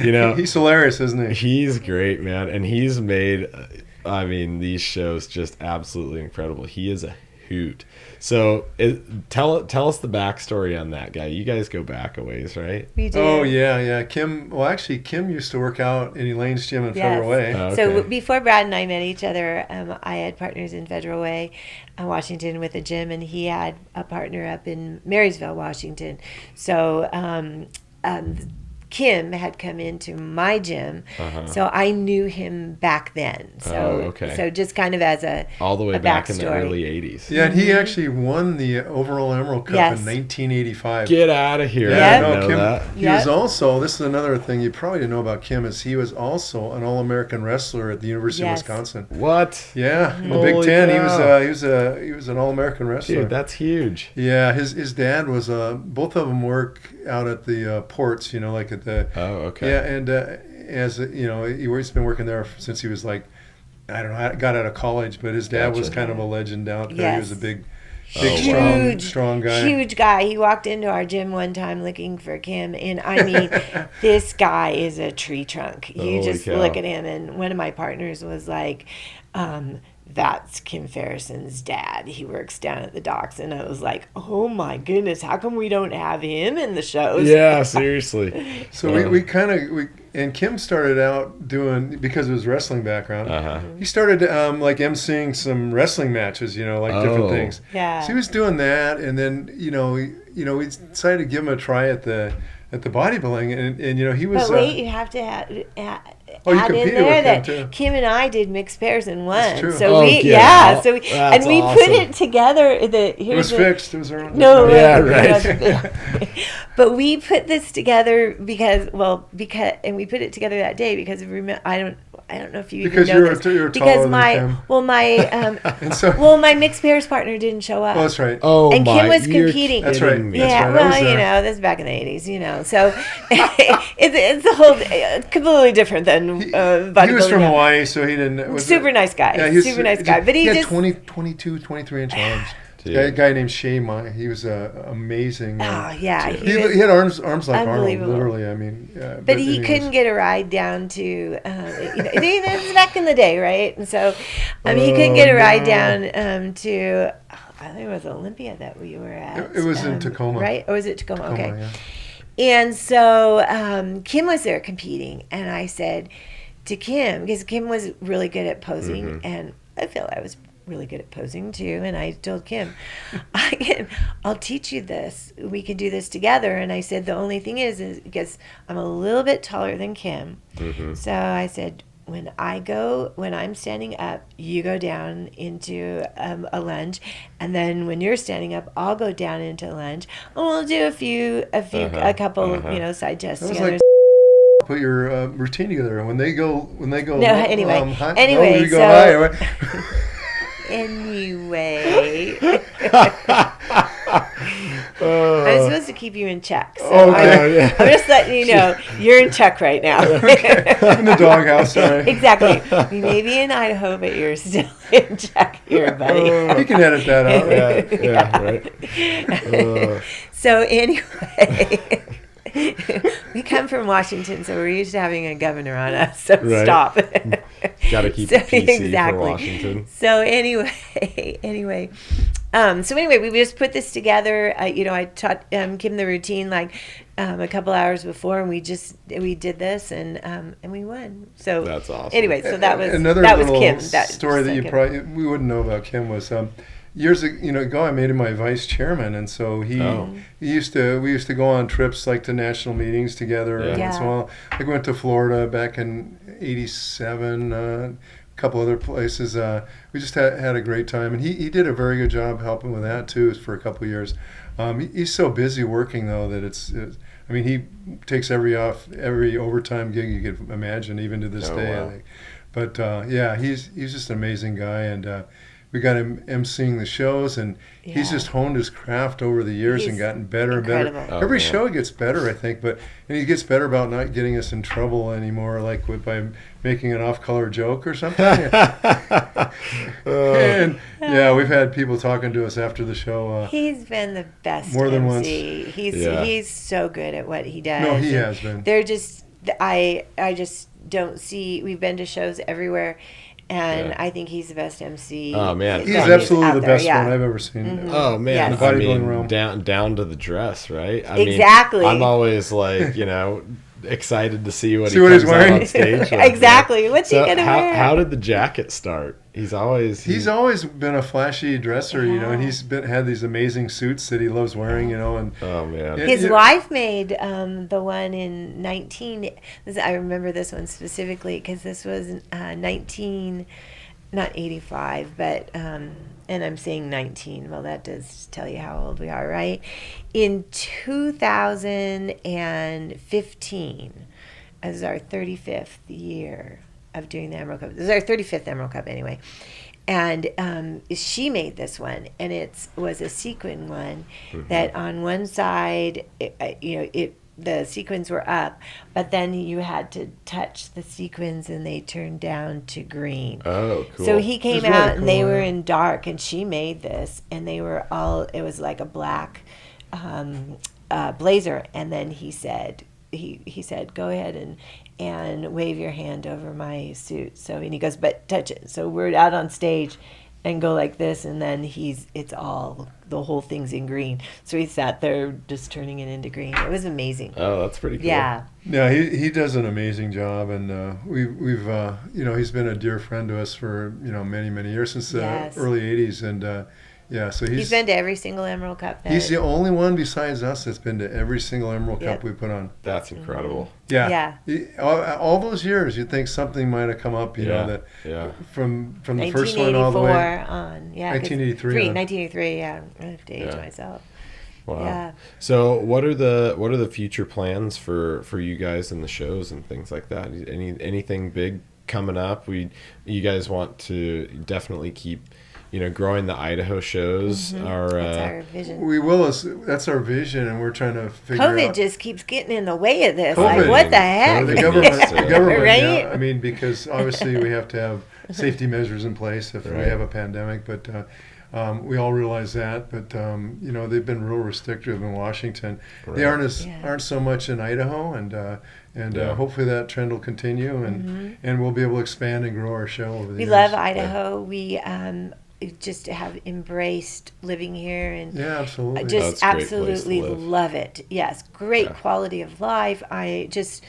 He's hilarious, isn't he? He's great, man. And he's made, these shows just absolutely incredible. He is a hoot. So tell us the backstory on that guy. You guys go back a ways, right? We do. Oh, yeah. Kim used to work out in Elaine's gym in Federal Way. Oh, okay. So before Brad and I met each other, I had partners in Federal Way, Washington with a gym, and he had a partner up in Marysville, Washington. So Kim had come into my gym, so I knew him back then. So, so just kind of as all the way back in the early 80s. Yeah, and he actually won the overall Emerald Cup in 1985. Get out of here! Yeah, I didn't know Kim, that. He was also. This is another thing you probably didn't know about Kim is he was also an All-American wrestler at the University of Wisconsin. What? Yeah, in the Big Ten, he was an All-American wrestler. Dude, that's huge. Yeah, his dad was both of them work out at the ports, like at the. Oh, okay. Yeah, and he's been working there since he was got out of college. But his dad was kind of a legend out there. He was a big, strong guy. Huge guy. He walked into our gym one time looking for Kim, and this guy is a tree trunk. You just look at him, and one of my partners was like, that's Kim Ferrison's dad. He works down at the docks. And I was like, oh my goodness, how come we don't have him in the shows? Yeah, seriously. So and Kim started out doing, because of his wrestling background, he started emceeing some wrestling matches, different things. Yeah. So he was doing that, and then, we decided to give him a try at the bodybuilding, and he was. But wait, you have to add you in competed there with that him too. Kim and I did mixed pairs and won. That's true. So we put it together. It was fixed. It was our own. No, right. But we put this together because we put it together that day because I don't know if you because even know you're this. Because my mixed pairs partner didn't show up. Oh, that's right. Oh, and Kim was competing. That's right. Yeah, this is back in the 80s, So it's a whole completely different than bodybuilding. He was from Hawaii, so he didn't. Super nice guy. Yeah, super nice guy. But he had just 22, 23-inch arms. A guy named Shay Mai. He was amazing. He had arms like Arnold, literally. But he couldn't get a ride down to. This is back in the day, right? And so, he couldn't get a ride down to. I think it was Olympia that we were at. It was in Tacoma, right? Or was it Tacoma? Okay. Yeah. And so Kim was there competing, and I said to Kim, because Kim was really good at posing, and I feel I was really good at posing too, and I told Kim, I'll teach you this. We can do this together. And I said the only thing is because I'm a little bit taller than Kim, so I said, when I'm standing up, you go down into a lunge, and then when you're standing up, I'll go down into a lunge, and we'll do a couple, side chests together. Like put your routine together, and when they go. No, anyway, high, anyway, you go so high, right? Anyway. I'm supposed to keep you in check. So okay. I'm just letting you know you're in check right now. In the doghouse, sorry. Exactly. You may be in Idaho, but you're still in check here, buddy. You can edit that out. Yeah, right. So anyway, we come from Washington, so we're used to having a governor on us. So stop. Got to keep it PC for Washington. So anyway. We just put this together. I taught Kim the routine like a couple hours before, and we did this, and we won. So that's awesome. Anyway, so that was another Kim. Story that we wouldn't know about Kim was years ago. I made him my vice chairman, and so we used to go on trips like to national meetings together, and so on. I went to Florida back in '87. Couple other places. We just had a great time, and he did a very good job helping with that too for a couple of years. He's so busy working though that he takes every overtime gig you could imagine, even to this day. Wow. I think. But he's just an amazing guy, and we got him emceeing the shows, and he's just honed his craft over the years and gotten better incredible. and better. Every show gets better, I think, and he gets better about not getting us in trouble anymore, like by making an off-color joke or something. And we've had people talking to us after the show. He's been the best more than MC. once. He's so good at what he does. No, he has been. They're just I just don't see. We've been to shows everywhere. And I think he's the best MC. Oh man, he's absolutely the best one I've ever seen. Mm-hmm. Oh man, Yes. The bodybuilding realm. down to the dress, right? Exactly. I'm always like, excited to see what he's wearing on stage. Exactly. What's he gonna wear? How did the jacket start? He's always been a flashy dresser, and he's had these amazing suits that he loves wearing, and oh man, his wife made the one in 19. I remember this one specifically because this was not 85, but and I'm saying 19. Well, that does tell you how old we are, right? In 2015, as our 35th year of doing the Emerald Cup. This is our 35th Emerald Cup anyway. And she made this one, and it was a sequin one that on one side, the sequins were up, but then you had to touch the sequins and they turned down to green. Oh, cool. So he came out really and cool, they were in dark, and she made this, and they were it was like a black blazer, and then he said, go ahead and wave your hand over my suit. So, and he goes, but touch it. So we're out on stage and go like this, and then the whole thing's in green. So he sat there just turning it into green. It was amazing. Oh, that's pretty cool. Yeah. Yeah, he does an amazing job, and we've he's been a dear friend to us for many, many years, since the early '80s, and so he's been to every single Emerald Cup. He's the only one besides us that's been to every single Emerald Cup we put on. That's incredible. Yeah. All those years, you'd think something might have come up, that from the first one all the way. 1983. 1983. Yeah, I have to age myself. Wow. Yeah. So what are the future plans for you guys and the shows and things like that? Anything big coming up? You guys want to definitely keep growing the Idaho shows. That's our vision. We will. That's our vision, and we're trying to figure out. COVID just keeps getting in the way of this. Like, what the heck? The government, right? I mean, because obviously we have to have safety measures in place if we have a pandemic, but we all realize that. But they've been real restrictive in Washington. They aren't so much in Idaho, and hopefully that trend will continue, and we'll be able to expand and grow our show over the years. We love Idaho. We just have embraced living here, and absolutely. Just absolutely love it. Yes, great quality of life. We just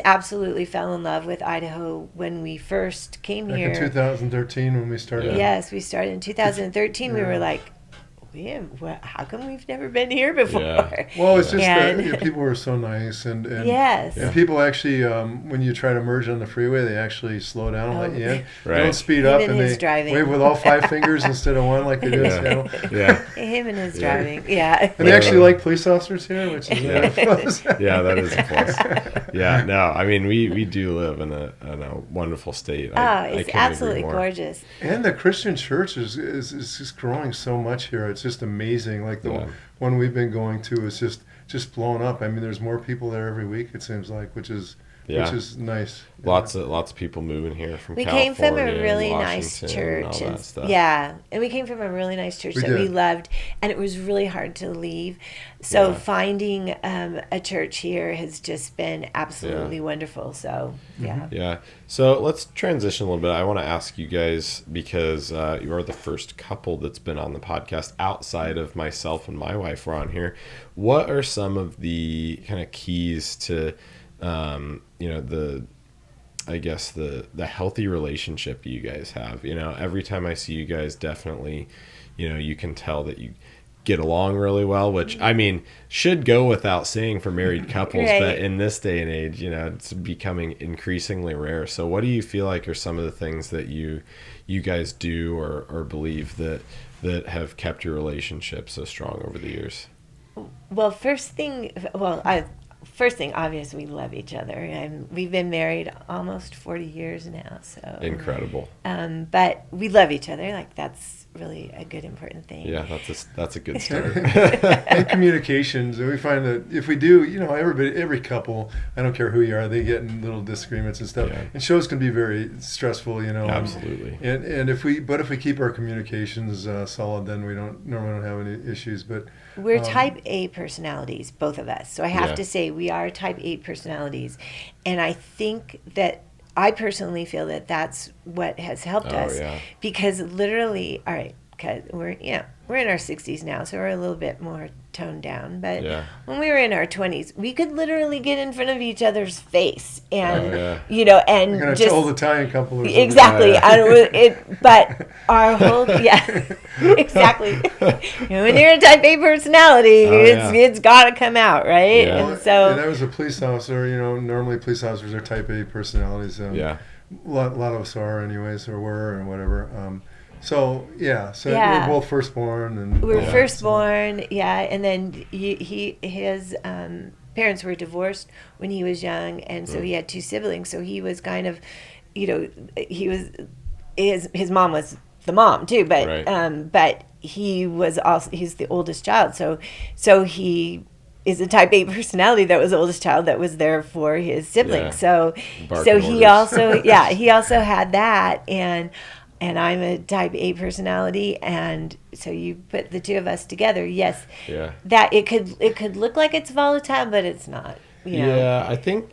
absolutely fell in love with Idaho when we first came here. In 2013 when we started. Yes, we started in 2013. We were like, how come we've never been here before? Yeah. Well, it's just that people were so nice, and yes, and people actually, when you try to merge on the freeway, they actually slow down and let you in. Right. They don't speed up, and they driving. wave with all 5 fingers instead of 1 like they do in Seattle. Yeah. Him and his driving. Yeah. And they actually like police officers here, which is yeah, that is a plus. Yeah, no, I mean we do live in a wonderful state. It's absolutely gorgeous. And the Christian church is just growing so much here. It's just amazing. Like the one we've been going to is just blowing up. I mean, there's more people there every week, it seems like, which is nice. Lots of people moving here from we California. We came from a really nice church, and we came from a really nice church we loved, and it was really hard to leave. So finding a church here has just been absolutely wonderful. So yeah. So let's transition a little bit. I want to ask you guys, because you are the first couple that's been on the podcast outside of myself and my wife were on here. What are some of the kind of keys to the healthy relationship you guys have? Every time I see you guys, definitely, you can tell that you get along really well, which I mean should go without saying for married couples, right. But in this day and age, it's becoming increasingly rare. So what do you feel like are some of the things that you guys do or believe that have kept your relationship so strong over the years? Well, first thing, obvious, we love each other, and we've been married almost 40 years now. So incredible. But we love each other. Like, that's really a good, important thing. Yeah, that's a good start. And communications. And we find that if we do, every couple, I don't care who you are, they get in little disagreements and stuff. Yeah. And shows can be very stressful, Absolutely. And if we keep our communications solid, then we normally don't have any issues. But we're type A personalities, both of us. So I have to say we are type A personalities. And I think that I personally feel that that's what has helped us. Because literally, all right, because we're in our 60s now, so we're a little bit more toned down. But when we were in our 20s, we could literally get in front of each other's face, and and you're gonna just old Italian couple or something. Exactly. But our whole exactly. When you're a type A personality, it's got to come out, right? Yeah. And so I was a police officer. Normally police officers are type A personalities. A lot of us are, anyways, or were, and whatever. So we're both firstborn, and we're firstborn, and then his parents were divorced when he was young, and so he had 2 siblings. So he was kind of, his mom was the mom too, but but he's the oldest child, so he is a type A personality that was the oldest child that was there for his siblings. So he also he also had that, and I'm a type A personality, and so you put the two of us together. Yes, that it could look like it's volatile, but it's not. Yeah, I think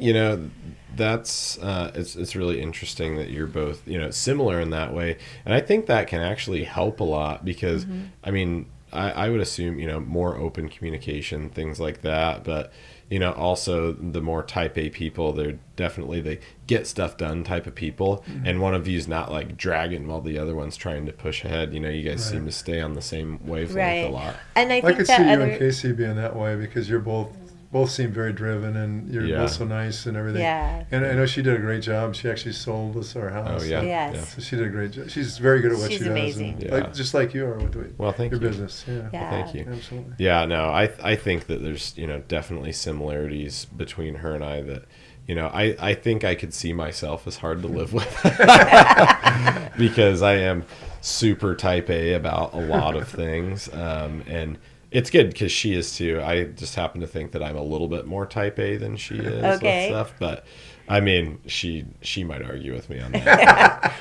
that's it's really interesting that you're both similar in that way, and I think that can actually help a lot because I mean I would assume more open communication, things like that, but also the more type A people, they're definitely they get stuff done type of people, and one of you's not like dragging while the other one's trying to push ahead. You guys seem to stay on the same wavelength a lot. And I could see you and Casey being that way because you're both seem very driven, and you're both so nice and everything. Yeah. And I know she did a great job. She actually sold us our house. Oh, yeah. Yes. So she did a great job. She's very good at what she does. She's amazing. And just like you are with thank your you. business. Yeah. Well, thank you. Absolutely. Yeah, no, I think that there's, definitely similarities between her and I that, I think I could see myself as hard to live with because I am super type A about a lot of things. And it's good because she is too. I just happen to think that I'm a little bit more type A than she is with stuff, but I mean, she might argue with me on that.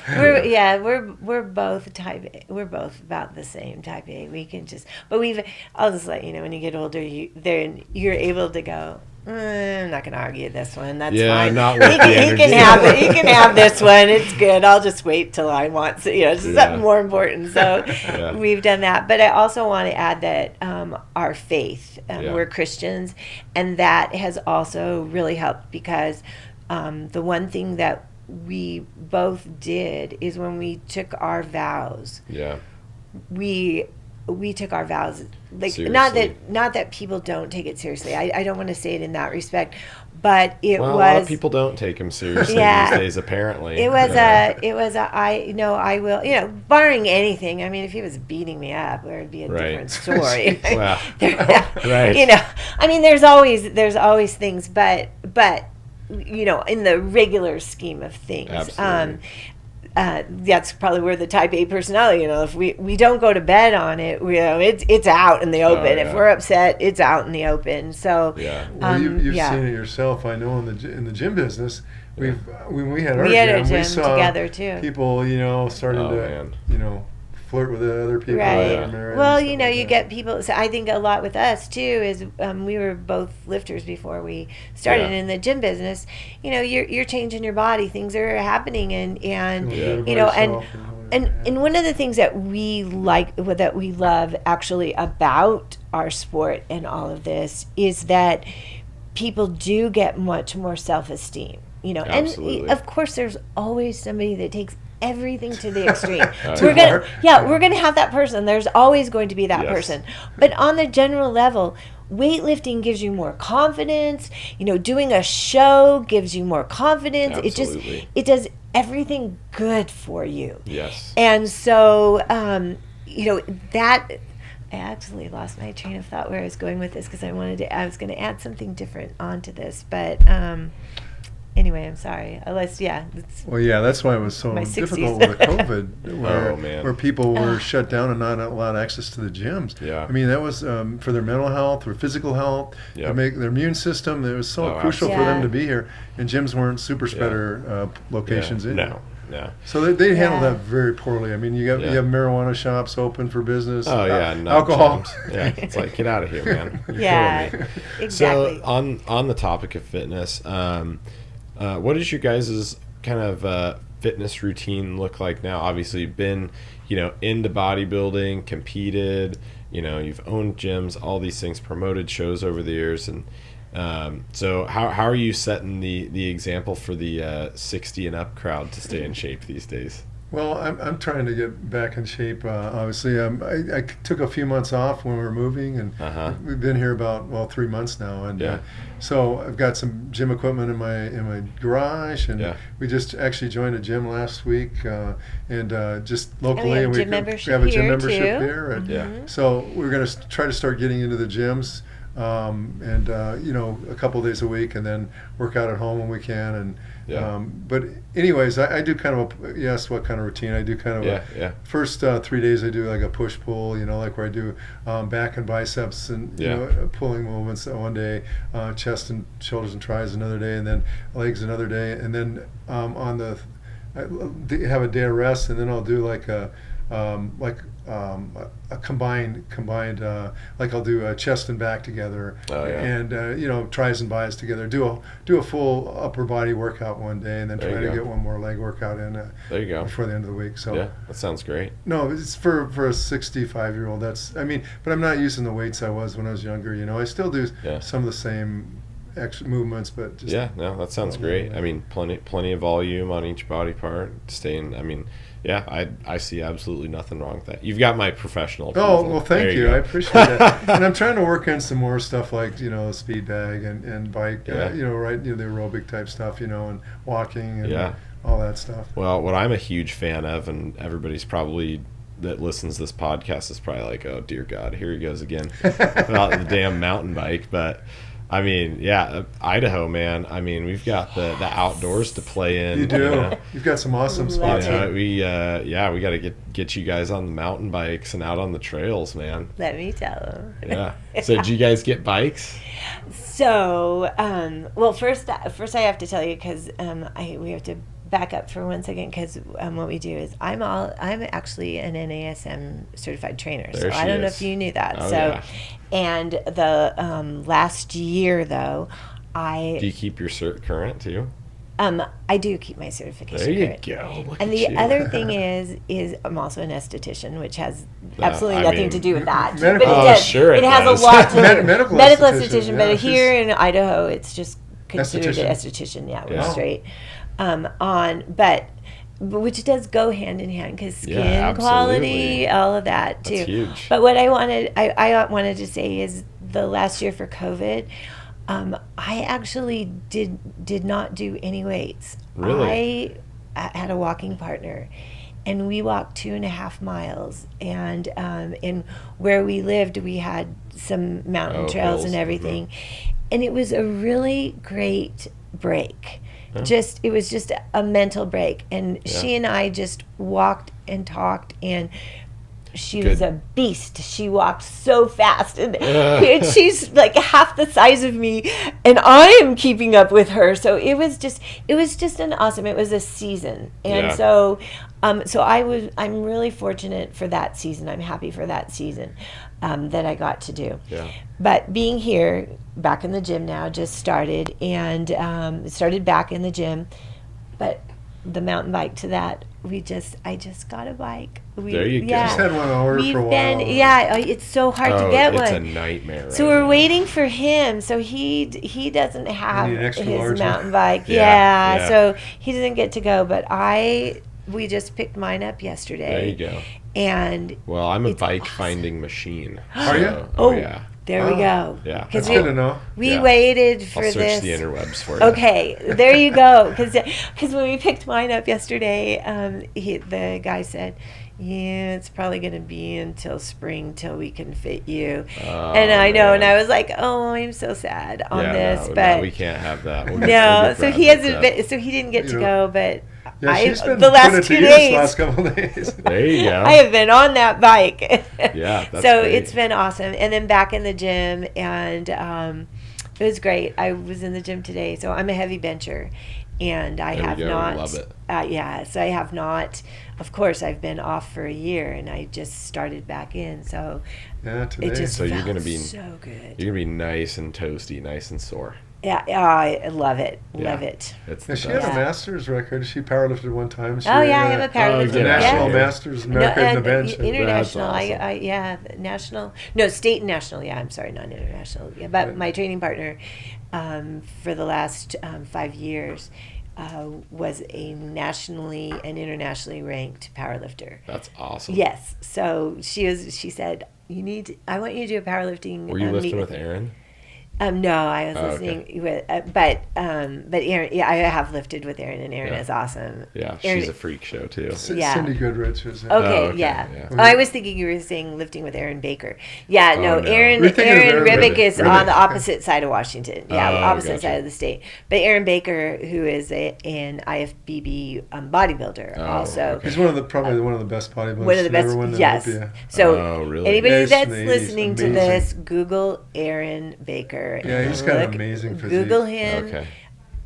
We're both type A. We're both about the same type A. We can just, but I'll just let you know when you get older, you're able to go, I'm not going to argue this one. That's fine. Not with he can have it. He can have this one. It's good. I'll just wait till I want to. It's something more important. So we've done that. But I also want to add that our faith. We're Christians, and that has also really helped because the one thing that we both did is when we took our vows. Yeah. We we took our vows, like, Seriously. not that people don't take it seriously. I don't want to say it in that respect, but it well, was. A lot of people don't take them seriously these days, apparently. I will, barring anything. I mean, if he was beating me up, it would be a different story. Well, right. I mean, there's always things, but in the regular scheme of things. Absolutely. That's probably where the type A personality, if we don't go to bed on it, it's out in the open. Yeah. If we're upset, it's out in the open. So well, you've seen it yourself. I know in the gym business, when we had our gym, we saw together too. People, starting to flirt with the other people. Right. Well, you get people. So I think a lot with us too is we were both lifters before we started in the gym business. You're changing your body. Things are happening, and one of the things that we like, that we love actually about our sport and all of this is that people do get much more self-esteem. Absolutely. And of course, there's always somebody that takes everything to the extreme. We're gonna have that person. There's always going to be that person. But on the general level, weightlifting gives you more confidence. Doing a show gives you more confidence. Absolutely. It does everything good for you. Yes. And so that. I actually lost my train of thought where I was going with this because I was going to add something different onto this, but anyway, I'm sorry. That's why it was so difficult with COVID, where people were shut down and not allowed access to the gyms. Yeah. I mean, that was for their mental health or physical health, to make their immune system. It was so crucial for them to be here, and gyms weren't super spreader locations. No. So they handled that very poorly. I mean, you have marijuana shops open for business. Oh alcohol. Yeah, it's like, get out of here, man. Yeah, exactly. So on the topic of fitness, what is your guys' kind of fitness routine look like now? Obviously, you've been into bodybuilding, competed. You've owned gyms, all these things, promoted shows over the years, and so how are you setting the example for the 60 and up crowd to stay in shape these days? Well, I'm trying to get back in shape. Obviously, I took a few months off when we were moving, and we've been here about 3 months now. And so I've got some gym equipment in my garage, and we just actually joined a gym last week, and just locally, and we have a gym membership here. And so we're going to try to start getting into the gyms. And a couple of days a week, and then work out at home when we can. And but anyways, I do kind of what kind of routine I do. Kind of first 3 days I do like a push pull, like where I do back and biceps and pulling movements one day, chest and shoulders and tries another day, and then legs another day, and then on the I have a day of rest, and then I'll do like a combined like I'll do chest and back together, and tries and bis together. Do a full upper body workout one day, and then try to get one more leg workout in. There you go. Before the end of the week. So that sounds great. No, it's for a 65-year-old. But I'm not using the weights I was when I was younger. I still do some of the same movements, but just that sounds great. I mean, plenty of volume on each body part. I see absolutely nothing wrong with that. You've got my professional approval. Oh, well, thank you. I appreciate that. And I'm trying to work in some more stuff like, speed bag and bike, the aerobic type stuff, and walking and all that stuff. Well, what I'm a huge fan of, and everybody's probably that listens to this podcast is probably like, oh, dear God, here he goes again about the damn mountain bike. But I mean, Idaho, man. I mean, we've got the outdoors to play in. You do. You've got some awesome spots. We got to get you guys on the mountain bikes and out on the trails, man. Let me tell them. Yeah. So did you guys get bikes? So, first I have to tell you because we have to back up for 1 second because what we do is I'm actually an NASM certified trainer. So I don't know if you knew that. Oh, and the last year though, do you keep your cert current too? I do keep my certification current. There you go. Look and the other thing is I'm also an esthetician, which has absolutely nothing to do with that. Medical, but it has a lot to do. Medical esthetician, but here in Idaho, it's just considered an esthetician. Yeah, we're straight. But which does go hand in hand because skin Yeah, quality, all of that too. That's huge. But what I wanted to say is the last year for COVID, I actually did not do any weights. Really? I had a walking partner, and we walked 2.5 miles. And in where we lived, we had some mountain trails hills. and everything, and it was a really great break. It was just a mental break, and she and I just walked and talked, and she was a beast. She walked so fast, and she's like half the size of me, and I am keeping up with her. So it was just an awesome. It was a season, and so I'm really fortunate for that season. I'm happy for that season that I got to do. Yeah. But being here, back in the gym now, just started, and started back in the gym, but the mountain bike to that, I just got a bike. There you go. Just had one order for a while. It's so hard to get one. It's a nightmare. So we're waiting for him. So he doesn't have his mountain bike. Yeah. So he doesn't get to go. But we just picked mine up yesterday. There you go. And well, I'm a bike finding machine. Are you? Oh yeah. There we go. Yeah. That's good to know. We waited for I'll this. search the interwebs for you. Okay, there you go. Because when we picked mine up yesterday, the guy said, yeah, it's probably going to be until spring till we can fit you. And I know, and I was like, oh, I'm so sad on this. But we can't have that. So he hasn't been, so he didn't get to go, but she's been the last 2 days. The last couple of days. There you go. I have been on that bike. Yeah, that's so great. It's been awesome. And then back in the gym, and it was great. I was in the gym today, so I'm a heavy bencher, and I have not. Love it. So I have not. Of course, I've been off for a year, and I just started back in. So today. It just you're felt gonna be so good. You're gonna be nice and toasty, nice and sore. Yeah, I love it. Love it. She had a master's record. She powerlifted one time. I am a powerlifter. The national masters America in the bench. International. Awesome. National. No, state and national. Yeah, I'm sorry, not international. Yeah, but my training partner for the last 5 years was a nationally and internationally ranked powerlifter. That's awesome. Yes. So she said, I want you to do a powerlifting. Were you lifting with Aaron? No, I was listening with, but Erin, I have lifted with Erin, and Erin is awesome. Yeah, Erin, she's a freak show too. Cindy Goodrich was. Okay, yeah. Oh, I was thinking you were saying lifting with Erin Baker. Yeah, no. Erin Ribbick is on the opposite side of Washington. Yeah, opposite side of the state. But Erin Baker, who is an IFBB bodybuilder, also. He's probably one of the best bodybuilders. One of the best. Yes. So really? Anybody that's listening to this, Google Erin Baker. Yeah, he's got an amazing physique. Google him. Okay.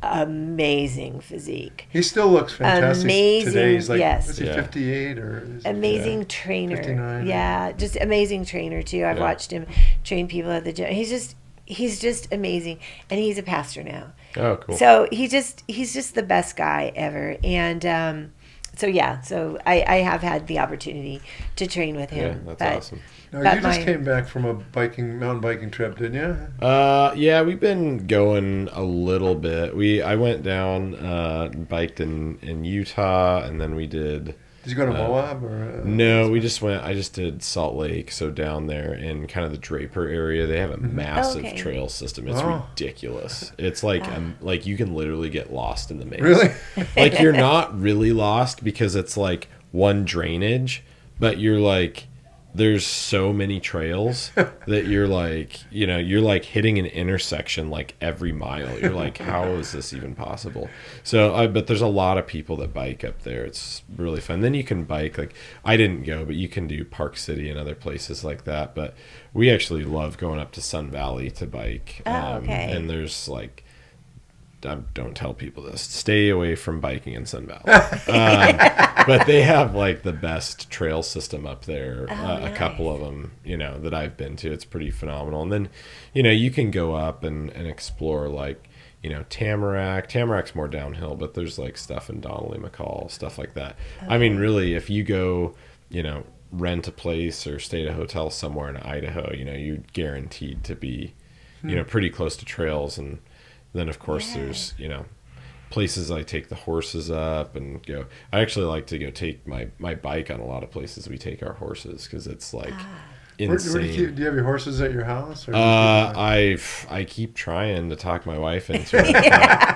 Amazing physique. He still looks fantastic today. He's like, yes. is he 58 or? Amazing trainer. 59. Yeah, just amazing trainer too. I've watched him train people at the gym. He's just amazing, and he's a pastor now. Oh, cool. So he's just the best guy ever, and so I have had the opportunity to train with him. Yeah, that's awesome. Now, you just came back from a mountain biking trip, didn't you? Yeah, we've been going a little bit. I went down, biked in Utah, and then we did. Did you go to Moab or? No, I just did Salt Lake. So down there in kind of the Draper area, they have a massive trail system. It's ridiculous. It's like you can literally get lost in the maze. Really? Like you're not really lost because it's like one drainage, but you're like. There's so many trails that you're like hitting an intersection like every mile. You're like, how is this even possible? So, but there's a lot of people that bike up there. It's really fun. Then you can bike, like I didn't go, but you can do Park City and other places like that. But we actually love going up to Sun Valley to bike. And there's like, don't tell people this. Stay away from biking in Sun Valley. But they have like the best trail system up there. A couple of them, that I've been to. It's pretty phenomenal. And then, you can go up and explore like, Tamarack. Tamarack's more downhill, but there's like stuff in Donnelly McCall, stuff like that. Okay. I mean, really, if you go, rent a place or stay at a hotel somewhere in Idaho, you're guaranteed to be, pretty close to trails. And then of course there's, places I take the horses up and go. I actually like to go take my bike on a lot of places we take our horses because it's like insane. Where do you have your horses at your house? Or I keep trying to talk my wife into it.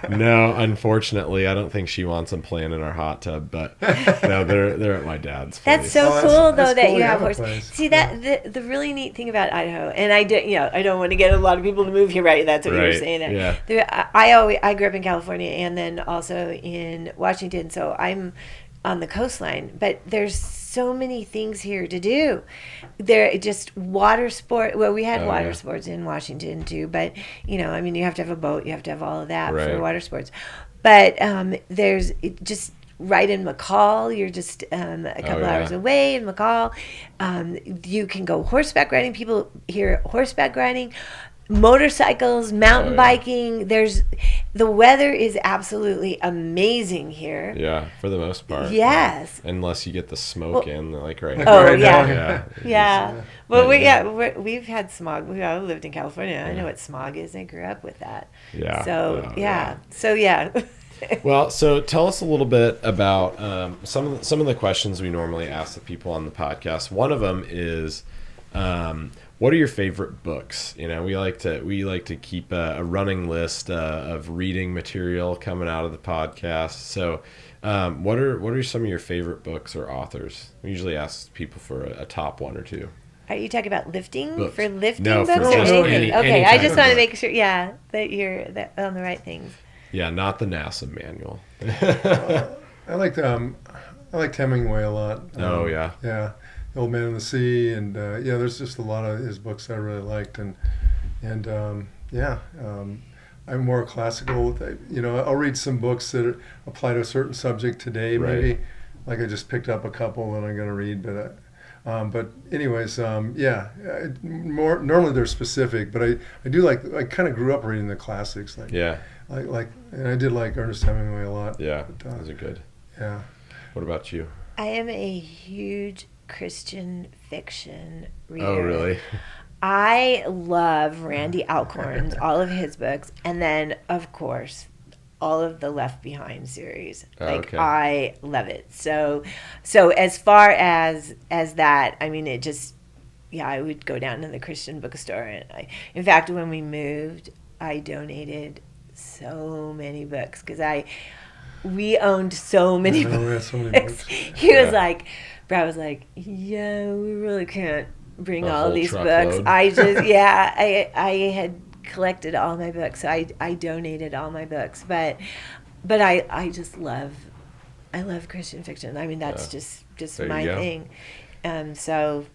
No, unfortunately, I don't think she wants them playing in our hot tub. But no, they're at my dad's place. That's so cool, though, that cool you have horses. See, that the really neat thing about Idaho, and I don't want to get a lot of people to move here, right? That's what you were saying. Yeah. I grew up in California and then also in Washington, so I'm on the coastline. But there's so many things here to do. There just water sport. Well, we had water sports in Washington too, but you have to have a boat. You have to have all of that for water sports. But there's just right in McCall. You're just a couple hours away in McCall. You can go horseback riding. People here horseback riding. Motorcycles, mountain biking. The weather is absolutely amazing here. Yeah, for the most part. Yes. Unless you get the smoke in, like right now. Oh, right yeah. now. Well, we've had smog. I lived in California. I know what smog is. I grew up with that. Yeah. So, So, yeah. Well, so tell us a little bit about some of the questions we normally ask the people on the podcast. One of them is, what are your favorite books? We like to keep a running list of reading material coming out of the podcast. So, what are some of your favorite books or authors? We usually ask people for a top one or two. Are you talking about lifting? Books. For lifting No, books? for just any Okay, I type just of want to book. make sure, that you're on the right things. Yeah, not the NASA manual. I liked Hemingway a lot. Oh yeah. Yeah. Old Man in the Sea, and there's just a lot of his books I really liked, and I'm more classical. I'll read some books that apply to a certain subject today, maybe. Like I just picked up a couple that I'm going to read, but anyways, normally they're specific, but I do I kind of grew up reading the classics, and I did like Ernest Hemingway a lot. Yeah, those are good. Yeah. What about you? I am a huge Christian fiction reader. Oh, really? I love Randy Alcorn's, all of his books, and then, of course, all of the Left Behind series. I love it. So as far as that, I mean, it just, I would go down to the Christian bookstore. And in fact, when we moved, I donated so many books because we owned so many books. We had so many books. Brad was like, yeah, we really can't bring A all whole these truckload. books. I just, I had collected all my books, so I donated all my books. But I just love Christian fiction. I mean, that's just my thing. So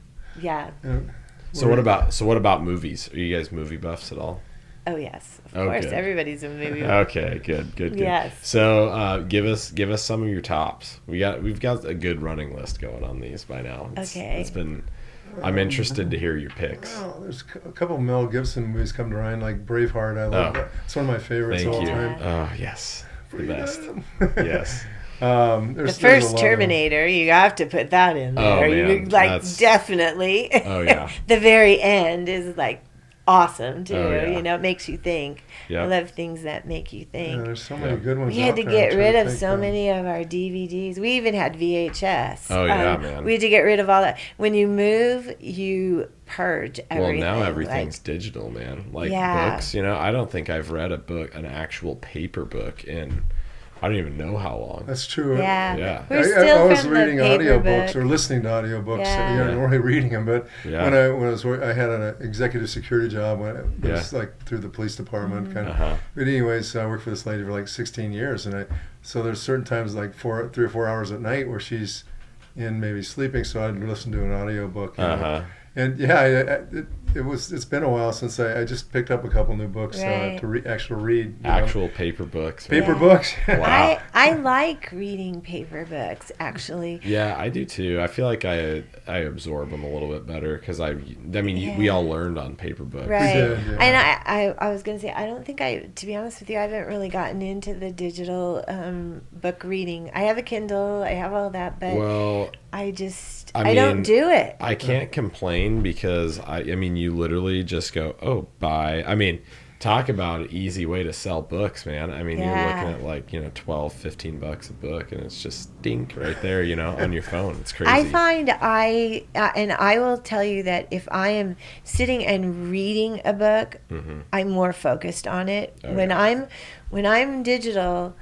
what about movies? Are you guys movie buffs at all? Oh yes, of course. Good. Everybody's a movie. Okay, good. Yes. So give us some of your tops. We've got a good running list going on these by now. It's been. I'm interested to hear your picks. Well, there's a couple of Mel Gibson movies come to mind, like Braveheart. I love that. It's one of my favorites of all time. Oh yes, the best. Yes. The first Terminator, you have to put that in there. Man, definitely. Oh yeah. The very end is awesome too. Oh, yeah. It makes you think. Yep. I love things that make you think. Yeah, there's so many good ones. We had to out there. get rid of so many of our DVDs. We even had VHS. Oh yeah, man. We had to get rid of all that. When you move, you purge everything. Well, now everything's digital, man. Books. I don't think I've read an actual paper book in. I don't even know how long. That's true. Yeah. I was reading audiobooks or listening to audiobooks. Yeah. You're not really reading them, but Yeah. I had an executive security job when it was through the police department kind of. Uh-huh. But anyways, I worked for this lady for 16 years, and so there's certain times 3 or 4 hours at night where she's in maybe sleeping, so I'd listen to an audiobook. And it's been a while since I just picked up a couple new books to actually read. Actual paper books. Paper books. Wow. I like reading paper books, actually. Yeah, I do too. I feel like I absorb them a little bit better because we all learned on paper books. Right. We did, yeah. And I was going to say, I don't think to be honest with you, I haven't really gotten into the digital book reading. I have a Kindle, I have all that, but I don't do it. I can't complain because you literally just go, oh, bye. I mean, Talk about an easy way to sell books, man. I mean, Yeah. you're looking at like, $12-15 a book, and it's just dink right there, on your phone. It's crazy. I find and I will tell you that if I am sitting and reading a book, I'm more focused on it. When I'm digital,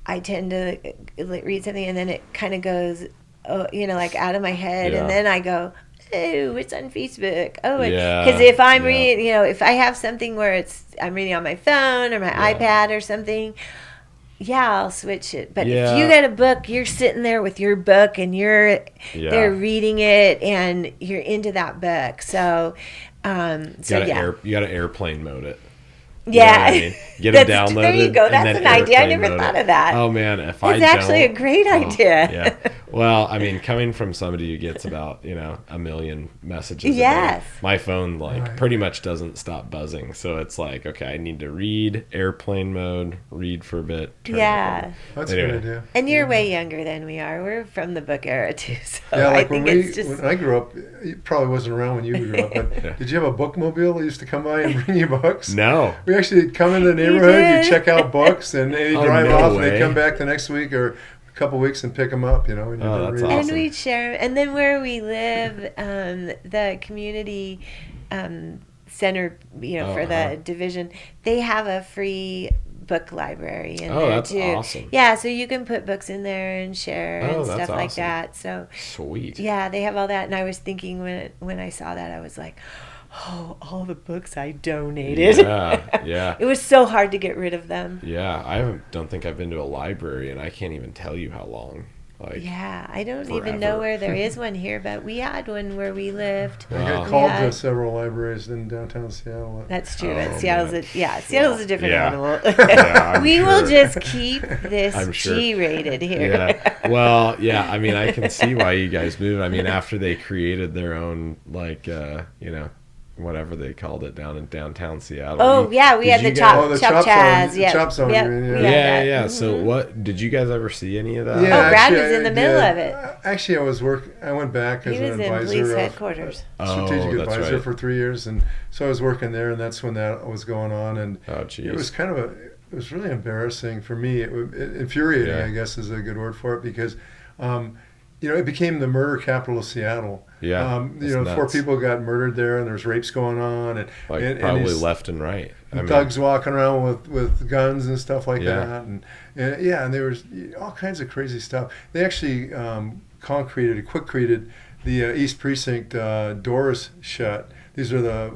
I tend to read something and then it kind of goes, like out of my head, and then I go, oh, it's on Facebook. Oh, because if I'm reading, if I have something where I'm reading on my phone or my iPad or something, I'll switch it. But if you get a book, you're sitting there with your book and you're there reading it and you're into that book. So, you gotta airplane mode it. Yeah. I mean? Get them downloaded. There you go. That's an idea. I never thought of that. Oh, man. It's actually a great idea. Yeah. Well, I mean, coming from somebody who gets about, a million messages a day, my phone, pretty much doesn't stop buzzing. So it's like, okay, I need to read, airplane mode, read for a bit. Yeah. That's a good idea. And you're way younger than we are. We're from the book era, too. So I think when I grew up, it probably wasn't around when you grew up, but did you have a bookmobile that used to come by and bring you books? No. We actually come in the neighborhood, you check out books, and they drive off, and they come back the next week or a couple weeks and pick them up, that's awesome. And we'd share. And then where we live, the community center, for the division, they have a free book library in there that's too. Awesome. Yeah, so you can put books in there and share and stuff like that. So sweet. Yeah, they have all that. And I was thinking when I saw that, I was like, oh, all the books I donated. Yeah. It was so hard to get rid of them. Yeah, I don't think I've been to a library, and I can't even tell you how long. I don't even know where there is one here, but we had one where we lived. I got called to several libraries in downtown Seattle. That's true. Seattle's a different animal. We will just keep this G-rated here. Yeah. Well, I mean, I can see why you guys moved. I mean, after they created their own, whatever they called it down in downtown Seattle. Oh, we had the Chop Chaz. Yeah. Chop Zone. Yeah. So what, did you guys ever see any of that? Yeah, Brad was in the middle of it. Actually, I went back as an advisor. He was in police headquarters. Strategic advisor for 3 years. And so I was working there, and that's when that was going on. And it was it was really embarrassing for me. Infuriating, I guess is a good word for it, because it became the murder capital of Seattle. Yeah, 4 people got murdered there, and there's rapes going on, and probably left and right. Thugs walking around with guns and stuff like that, and there was all kinds of crazy stuff. They actually quick-created the East Precinct doors shut. These are the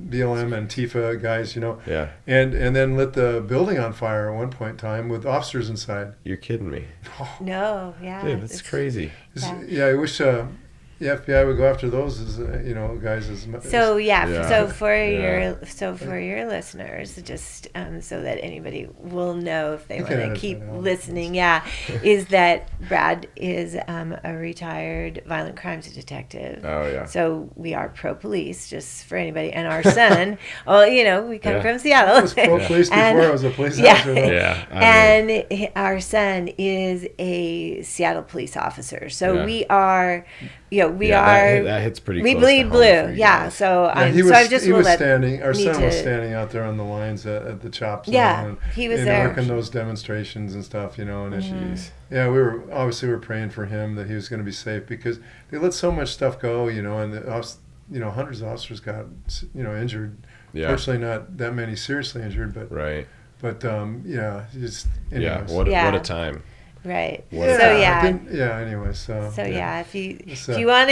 BLM and Antifa guys, and then lit the building on fire at one point in time with officers inside. You're kidding me. No, yeah. Dude, that's crazy. I wish the FBI would go after those guys So for your listeners, just so that anybody will know if they want to keep listening, is that Brad is a retired violent crimes detective. Oh yeah. So we are pro police, just for anybody, and our son. We come from Seattle. I was pro police before I was a police officer. And our son is a Seattle police officer. So we are. That hits pretty close. We bleed blue, So he was standing out there on the lines at the Chop Zone. Yeah, he was there working those demonstrations and stuff, And we were praying for him that he was going to be safe, because they let so much stuff go, and hundreds of officers got injured. Yeah. Fortunately, not that many seriously injured, but right. But just anyways. What a time. Right. Anyway, so if you want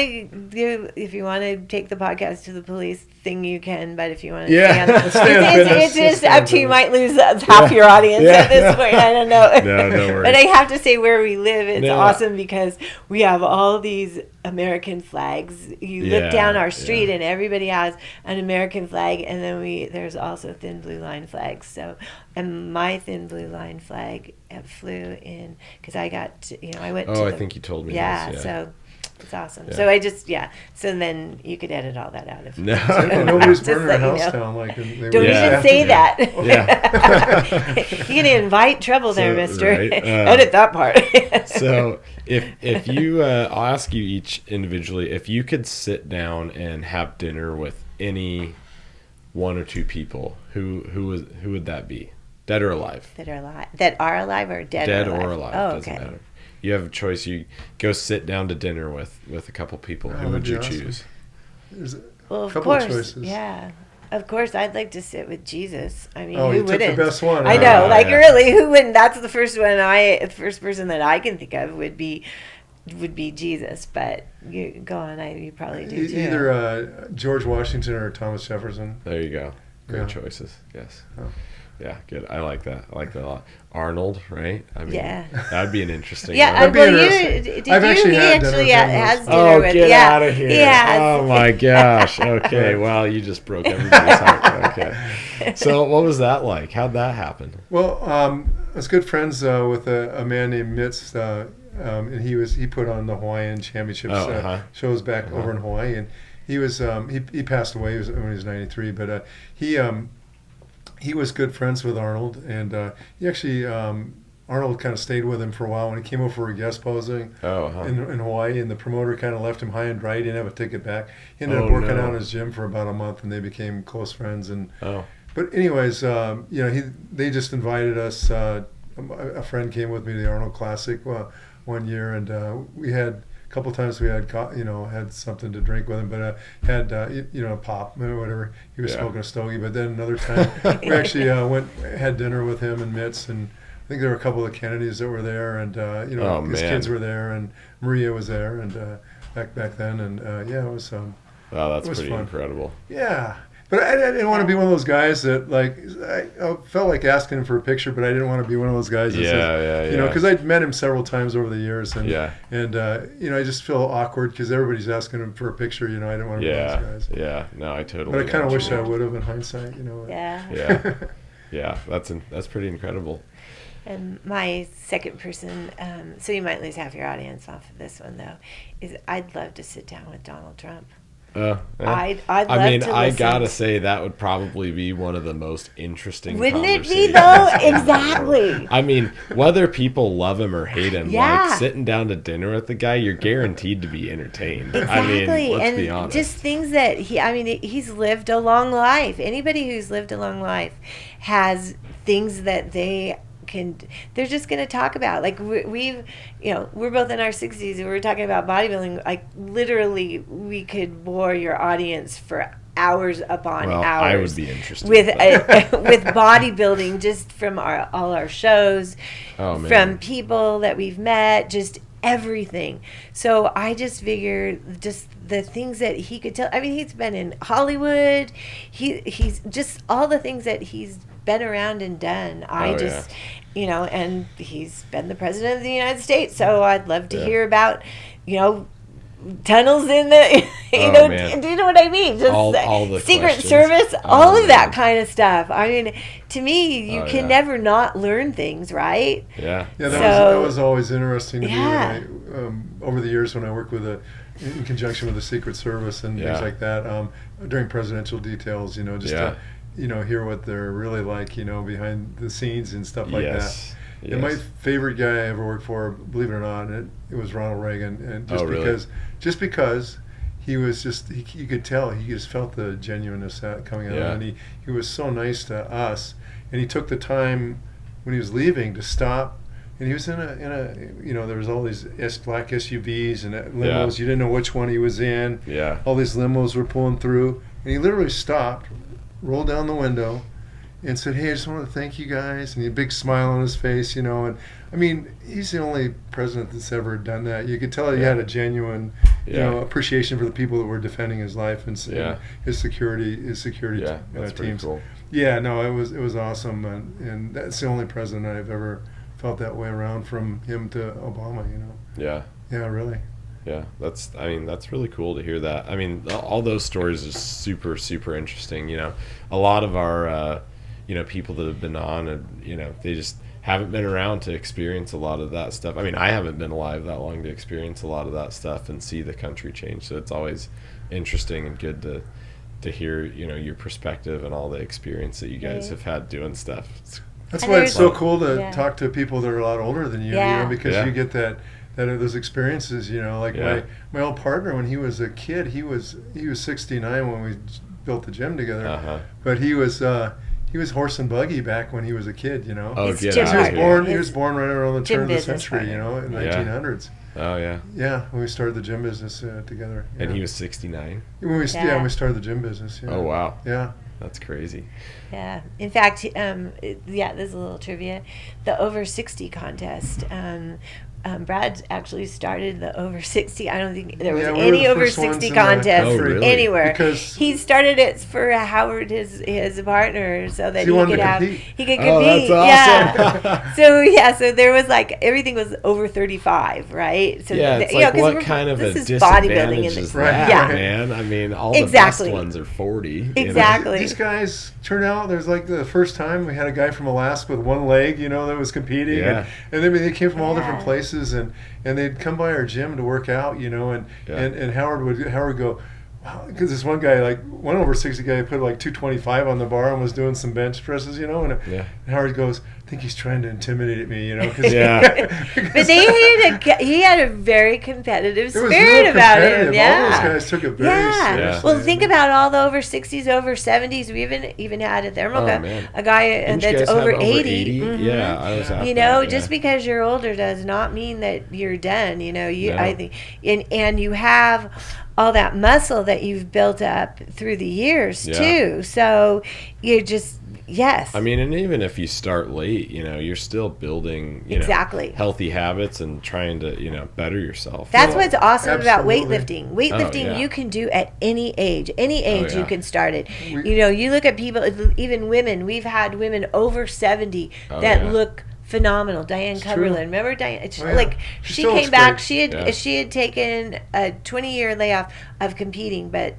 to take the podcast to the police thing, you can. But if you want to, it's just up to you. Might lose half your audience at this point. I don't know. No worries. But I have to say, where we live, it's awesome, because we have all these American flags. You look down our street, and everybody has an American flag, and then there's also thin blue line flags. So, and my thin blue line flag flew in because I got I went. I think you told me. Yeah, so it's awesome. Yeah. So I just so then you could edit all that out if nobody's burning our house down like. Don't even say that. Yeah. You're gonna invite trouble there, Mister. Right. Edit that part. So if you, I'll ask you each individually, if you could sit down and have dinner with any one or two people, who would that be? Dead or alive? That are alive. That are alive or dead? Dead or alive? or alive. Oh, doesn't okay. matter. You have a choice. You go sit down to dinner with a couple people. Who would you choose? There's Well, of couple course, of choices. yeah. Of course, I'd like to sit with Jesus. I mean, Oh, who you took wouldn't? the best one. I know, Yeah. really, who wouldn't? That's the first person that I can think of would be Jesus. But you go on, you probably do too. Either George Washington or Thomas Jefferson. There you go. Great Yeah. choices. Yes. Oh. Yeah, good. I like that. I like that a lot. Arnold, right? I mean, Yeah. that'd be an interesting Yeah, one. That'd be well, interesting. I've actually he had dinner actually with him has once. dinner Oh, with. get Yeah, out of here. he has. Oh, my gosh. Okay, well, you just broke everybody's heart. Okay. So what was that like? How'd that happen? Well, I was good friends with a man named Mitz, and he put on the Hawaiian Championships shows back over in Hawaii, and he was he passed away when he was 93, but he was good friends with Arnold, and he actually Arnold kind of stayed with him for a while when he came over for guest posing in Hawaii, and the promoter kind of left him high and dry. He didn't have a ticket back. He ended up working out in his gym for about a month, and they became close friends. And but anyways, they just invited us. A friend came with me to the Arnold Classic one year, and we had. Couple times we had had something to drink with him, but had a pop or whatever. He was smoking a stogie. But then another time we actually had dinner with him and Mitz, and I think there were a couple of Kennedys that were there, and his kids were there, and Maria was there, and back then, and it was wow, that's pretty fun. Incredible. Yeah. But I didn't want to be one of those guys that I felt like asking him for a picture, but I didn't want to be one of those guys that says, because I'd met him several times over the years, and I just feel awkward because everybody's asking him for a picture. I didn't want to be one of those guys. Yeah, no, I totally. But I kind of wish I would have in hindsight. Yeah, that's pretty incredible. And my second person, so you might lose half your audience off of this one though, is I'd love to sit down with Donald Trump. I gotta say that would probably be one of the most interesting. Wouldn't it be though? Exactly. I mean, whether people love him or hate him, like sitting down to dinner with the guy, you're guaranteed to be entertained. Exactly. I mean, let's be honest. Just things that he's lived a long life. Anybody who's lived a long life has things that they're just going to talk about. Like we're both in our 60s and we're talking about bodybuilding. Like literally we could bore your audience for hours upon hours. I would be interested with bodybuilding, just from all our shows, from people that we've met, just everything. So I just figured just the things that he could tell. I mean, he's been in Hollywood. He's just all the things that he's been around and done. And he's been the president of the United States. So I'd love to hear about, tunnels in the, do you know what I mean? Just all the Secret questions. Service, all of that kind of stuff. I mean, to me, you can never not learn things, right? Yeah. Yeah, that was always interesting to me. Over the years when I worked in conjunction with the Secret Service and things like that, during presidential details, to hear what they're really like, behind the scenes and stuff like that. Yes. And my favorite guy I ever worked for, believe it or not, it was Ronald Reagan, and just because he was you could tell he just felt the genuineness coming out, and he was so nice to us, and he took the time when he was leaving to stop. And he was in a there was all these black SUVs and limos. You didn't know which one he was in. Yeah. All these limos were pulling through, and he literally stopped, rolled down the window, and said, "Hey, I just want to thank you guys." And he had a big smile on his face, And I mean, he's the only president that's ever done that. You could tell he had a genuine, appreciation for the people that were defending his life and his security that's pretty teams. cool. Yeah, no, it was awesome, and that's the only president I've ever felt that way around, from him to Obama. Yeah. Yeah, really. Yeah, that's really cool to hear that. I mean, all those stories are super, super interesting. A lot of our, people that have been on, and they just haven't been around to experience a lot of that stuff. I mean, I haven't been alive that long to experience a lot of that stuff and see the country change. So it's always interesting and good to hear, your perspective and all the experience that you guys have had doing stuff. That's why it's so cool to talk to people that are a lot older than you, because you get that those experiences. Like my old partner, when he was a kid, he was 69 when we built the gym together. But he was horse and buggy back when he was a kid, you know. Oh, It's get Jim out of Hardy. here. He was born right around the Gym turn of the business century, you know, in the 1900s. Oh, yeah. Yeah, when we started the gym business together. Yeah. And he was 69? When we started the gym business. Yeah. Oh, wow. Yeah. That's crazy. Yeah. In fact, there's a little trivia. The over 60 contest. Brad actually started the over 60. I don't think there was any over 60 contest anywhere. Because he started it for Howard, his partner, so that he could compete. Oh, that's awesome. Yeah. So there was everything was over 35, right? So it's what kind of a disadvantage is that, man? I mean, all the best ones are 40. Exactly. These guys turn out. There's the first time we had a guy from Alaska with one leg, you know, that was competing, and then they came from all different places. And they'd come by our gym to work out, you know, and Howard would go, wow, because this one guy, one over 60 guy, put 225 on the bar and was doing some bench presses, you know, and Howard goes, I think he's trying to intimidate me, you know. But he had a very competitive spirit about him. Yeah. All those guys took it very seriously. Well, think about all the over 60s, over 70s. We even had at Thermal Cup a guy that's over 80. Mm-hmm. Yeah, I was out you know, just because you're older does not mean that you're done. You know, I think, and you have all that muscle that you've built up through the years too. So you just I mean, and even if you start late, you know, you're still building healthy habits and trying to better yourself. That's what's awesome about weightlifting. Weightlifting you can do at any age. You can start it. You know, you look at people, even women. We've had women over 70 that look phenomenal. Diane Cumberland, remember Diane? She came back. She had taken a 20-year layoff of competing, but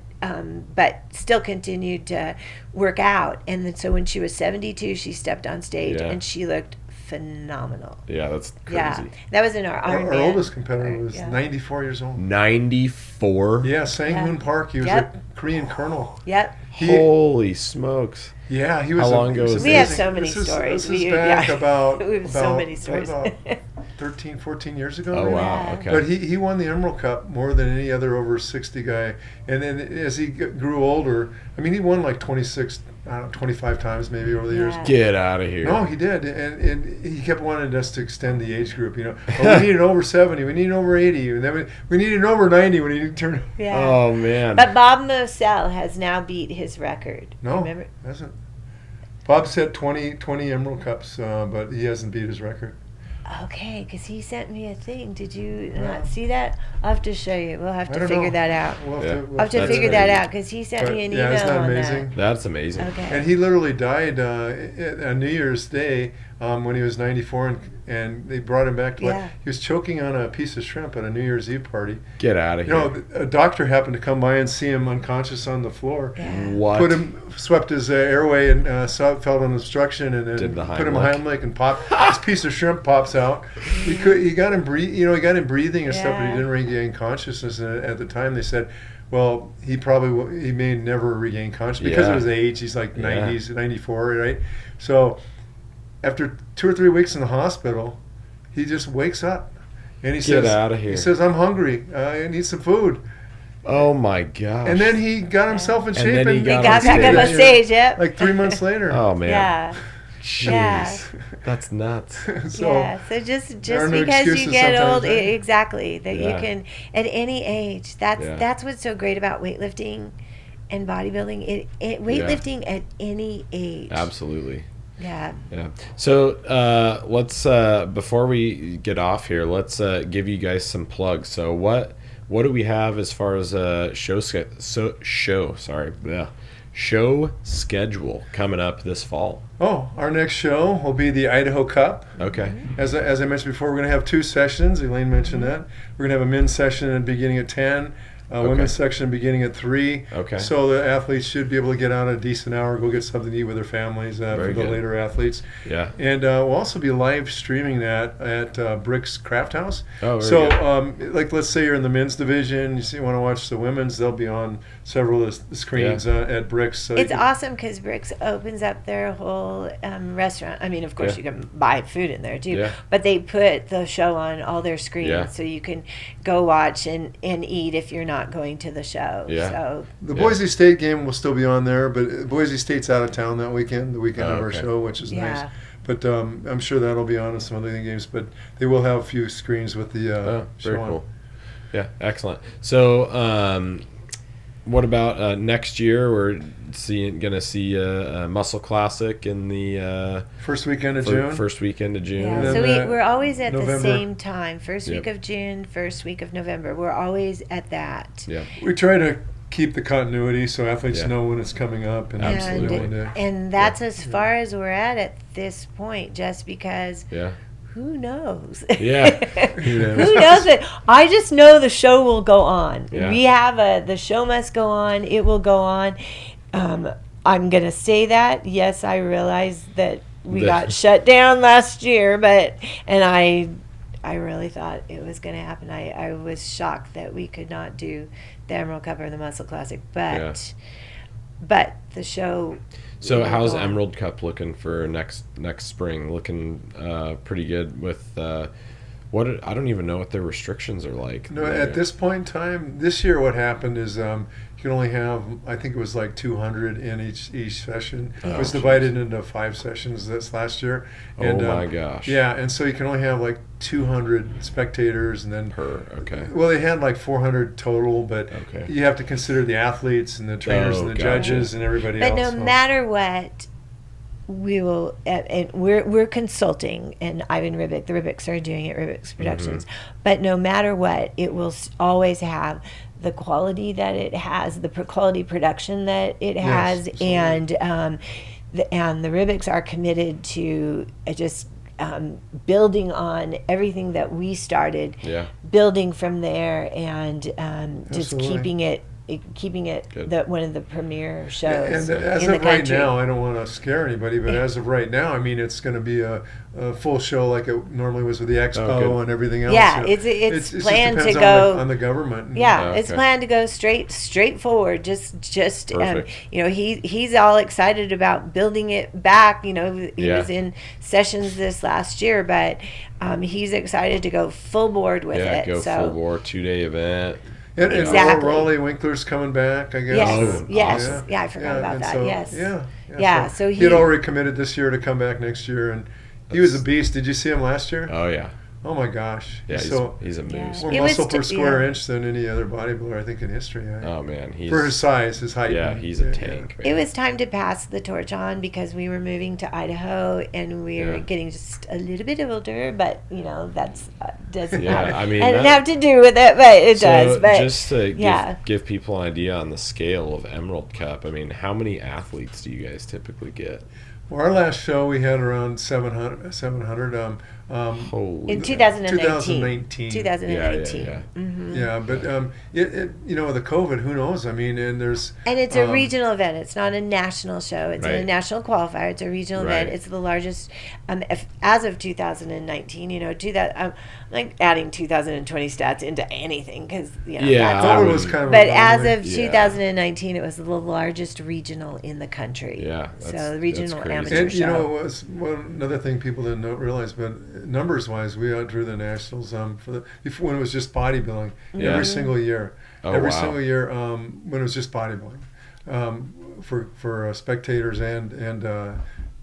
still continued to work out. And then so when she was 72, she stepped on stage and she looked phenomenal. Yeah, that's crazy. Yeah, that was in our oldest competitor was 94 years old. 94? Yeah, Sang-hoon Park. He was a Korean colonel. Yep. Holy smokes. Yeah, he was. How long ago was this? We have so many stories. This is back about so many stories. About 13, 14 years ago. Oh, wow. Okay. But he won the Emerald Cup more than any other over 60 guy. And then as he grew older, I mean, he won 26, 25 times maybe over the years. Get out of here. No, he did. And he kept wanting us to extend the age group, you know. Oh, we need an over 70. We need an over 80. And then we need an over 90 when he turned. Yeah. Oh, man. But Bob Moselle has now beat his record. No, remember? Hasn't. Bob set 20 Emerald Cups, but he hasn't beat his record. Okay, because he sent me a thing. Did you not see that? I'll have to show you. We'll have to figure that out. We'll have to figure that out because he sent me an email. Isn't that on amazing? That's amazing. Okay. And he literally died on New Year's Day when he was 94, and they brought him back to life. He was choking on a piece of shrimp at a New Year's Eve party. Get out of here. You know, a doctor happened to come by and see him unconscious on the floor. Yeah. What? Swept his airway and felt an obstruction, and then put him Heimlich and popped. This piece of shrimp pops out. He got him breathing and stuff, but he didn't regain consciousness. And at the time, they said, well, he may never regain consciousness because of his age. He's like 90s, 94, right? So after 2 or 3 weeks in the hospital, he just wakes up and he says, "Get out of here!" He says, "I'm hungry. I need some food." Oh my gosh! And then he got himself in shape, and he got back up on stage. Yep. Like 3 months later. Oh man! Yeah. Jeez, that's nuts. So just because you get old, exactly, that you can at any age. That's what's so great about weightlifting and bodybuilding. Weightlifting at any age. Absolutely. Yeah. So let's before we get off here, let's give you guys some plugs. So what do we have as far as show schedule coming up this fall? Oh, our next show will be the Idaho Cup. Okay. As I mentioned before, we're going to have 2 sessions. Elaine mentioned that. We're going to have a men's session at the beginning at 10. Women's section beginning at 3. Okay. So the athletes should be able to get out a decent hour, go get something to eat with their families for the later athletes. Yeah. And we'll also be live streaming that at Brick's Craft House. Oh, very good. Like let's say you're in the men's division, you want to watch the women's, they'll be on several of the screens at Brick's. So it's awesome because Brick's opens up their whole restaurant. I mean, of course, you can buy food in there too, but they put the show on all their screens so you can go watch and eat if you're not not going to the show. Yeah. So the Boise State game will still be on there, but Boise State's out of town that weekend, the weekend of our show, which is nice. But I'm sure that'll be on some of the games. But they will have a few screens with the show very on. cool. Yeah, excellent. So, what about next year? We're gonna see a Muscle Classic in the first weekend of June. First weekend of June. yeah. So we're always at November. the same time. First week of June, first week of November. We're always at that. Yeah. We try to keep the continuity so athletes know when it's coming up. And And that's as far as we're at this point, just because who knows? Yeah. Who knows it? I just know the show will go on. Yeah. We have the show must go on. It will go on. I'm going to say that. Yes, I realize that we got shut down last year, and I really thought it was going to happen. I was shocked that we could not do the Emerald Cup or the Muscle Classic, but the show. So how's Emerald Cup looking for next spring? Looking pretty good with I don't even know what their restrictions are like. No, at this point in time, this year what happened is you can only have, I think it was like 200 in each session. It was divided into 5 sessions this last year. And, my gosh. Yeah, and so you can only have like 200 spectators, and then well, they had like 400 total, but you have to consider the athletes and the trainers and the judges and everybody else. But no matter what, we will, and we're consulting, and Ivan Ribic, the Ribics are doing it, Ribic's Productions. But no matter what, it will always have the quality that it has, the quality production that it has, and the Ribics are committed to just building on everything that we started, building from there, and just keeping it one of the premier shows. And as of right now, I don't want to scare anybody, but as of right now, I mean, it's going to be a full show like it normally was with the Expo and everything else. Yeah, it's planned to go on the government. Yeah, it's planned to go straight forward. Just he's all excited about building it back. He was in sessions this last year, but he's excited to go full board with it. Go full board, 2-day event. And exactly. Raleigh Winkler's coming back, I guess. Yes. Yeah, I forgot about that. So, yes. So he had already committed this year to come back next year, and he was a beast. Did you see him last year? Oh, yeah. Oh, my gosh. Yeah, he's a moose. More muscle per square inch than any other bodybuilder, I think, in history. Oh, man. For his size, his height. Yeah, he's a tank, man. It was time to pass the torch on because we were moving to Idaho, and we were getting just a little bit older, but, that's doesn't have, I mean, I didn't have to do with it, but it does. But just to give people an idea on the scale of Emerald Cup, I mean, how many athletes do you guys typically get? Well, our last show, we had around 700 in 2019. 2019. Yeah. Mm-hmm. Yeah, but with the COVID, who knows? I mean, and it's a regional event. It's not a national show. It's a national qualifier. It's a regional event. It's the largest as of 2019. I'm like adding 2020 stats into anything because COVID was kind of. But as of 2019, it was the largest regional in the country. Yeah, so the regional amateur and, show. It was another thing people didn't realize, but numbers-wise, we outdrew the nationals when it was just bodybuilding every single year. Single year when it was just bodybuilding for spectators and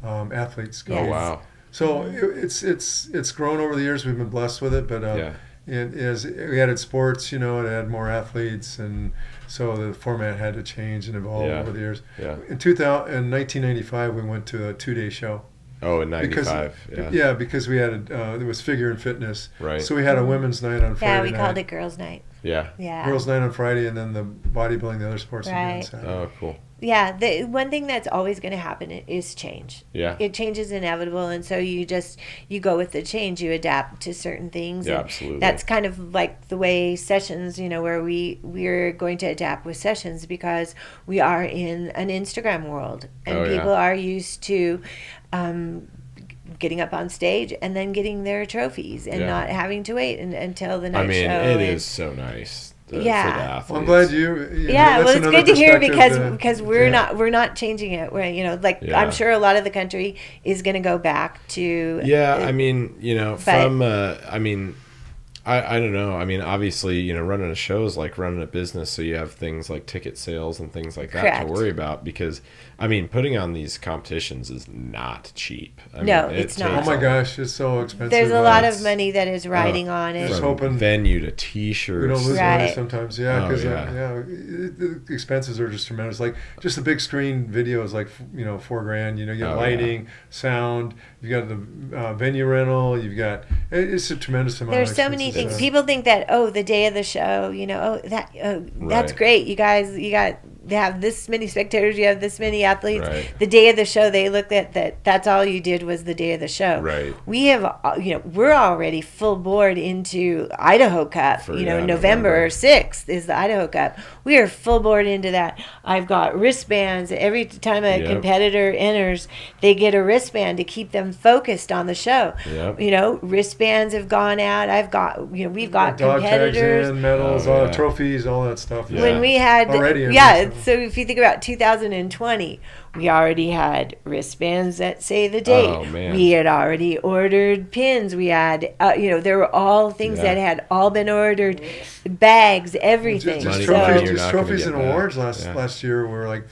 athletes. Oh wow! So it's grown over the years. We've been blessed with it, but and as we added sports, it had more athletes, and so the format had to change and evolve over the years. Yeah. In 1995, we went to a 2-day show. Oh, in 95. Because we had it was figure and fitness. Right. So we had a women's night on Friday. Yeah, we called it Girls' Night. Yeah. Girls' night on Friday, and then the bodybuilding, the other sports would be on Saturday. Oh, cool. Yeah, the one thing that's always going to happen is change. Yeah. It change is inevitable, and so you go with the change. You adapt to certain things. Yeah, absolutely. That's kind of like the way sessions, where we're going to adapt with sessions because we are in an Instagram world, and people are used to getting up on stage and then getting their trophies and not having to wait until the next show. I mean, it is so nice. For the athletes. Well, I'm glad you. Well, it's good to hear because we're not changing it. We're I'm sure a lot of the country is going to go back to. Yeah, I mean, I don't know. I mean, obviously, running a show is like running a business, so you have things like ticket sales and things like that Correct. to worry about because, I mean, putting on these competitions is not cheap. It's not. Oh my gosh, it's so expensive. There's a lot of money that is riding on it. Just hoping venue to T-shirts. We don't lose Right. money sometimes, because the expenses are just tremendous. Like just the big screen video is like $4,000. You get lighting, sound. You've got the venue rental. You've got it's a tremendous amount. There's so many things. People think that the day of the show, that's great. You guys, they have this many spectators, you have this many athletes. Right. The day of the show, they looked at that. That's all you did was the day of the show. Right. We have, we're already full board into Idaho Cup. November 6th is the Idaho Cup. We are full board into that. I've got wristbands. Every time a competitor enters, they get a wristband to keep them focused on the show. Yep. Wristbands have gone out. I've got, we've got dog competitors. tags in, medals, trophies, all that stuff. When we had, already. So if you think about 2020, we already had wristbands that say the date. Oh, man. We had already ordered pins. We had, there were all things that had all been ordered, bags, everything. Just trophies and awards last year were like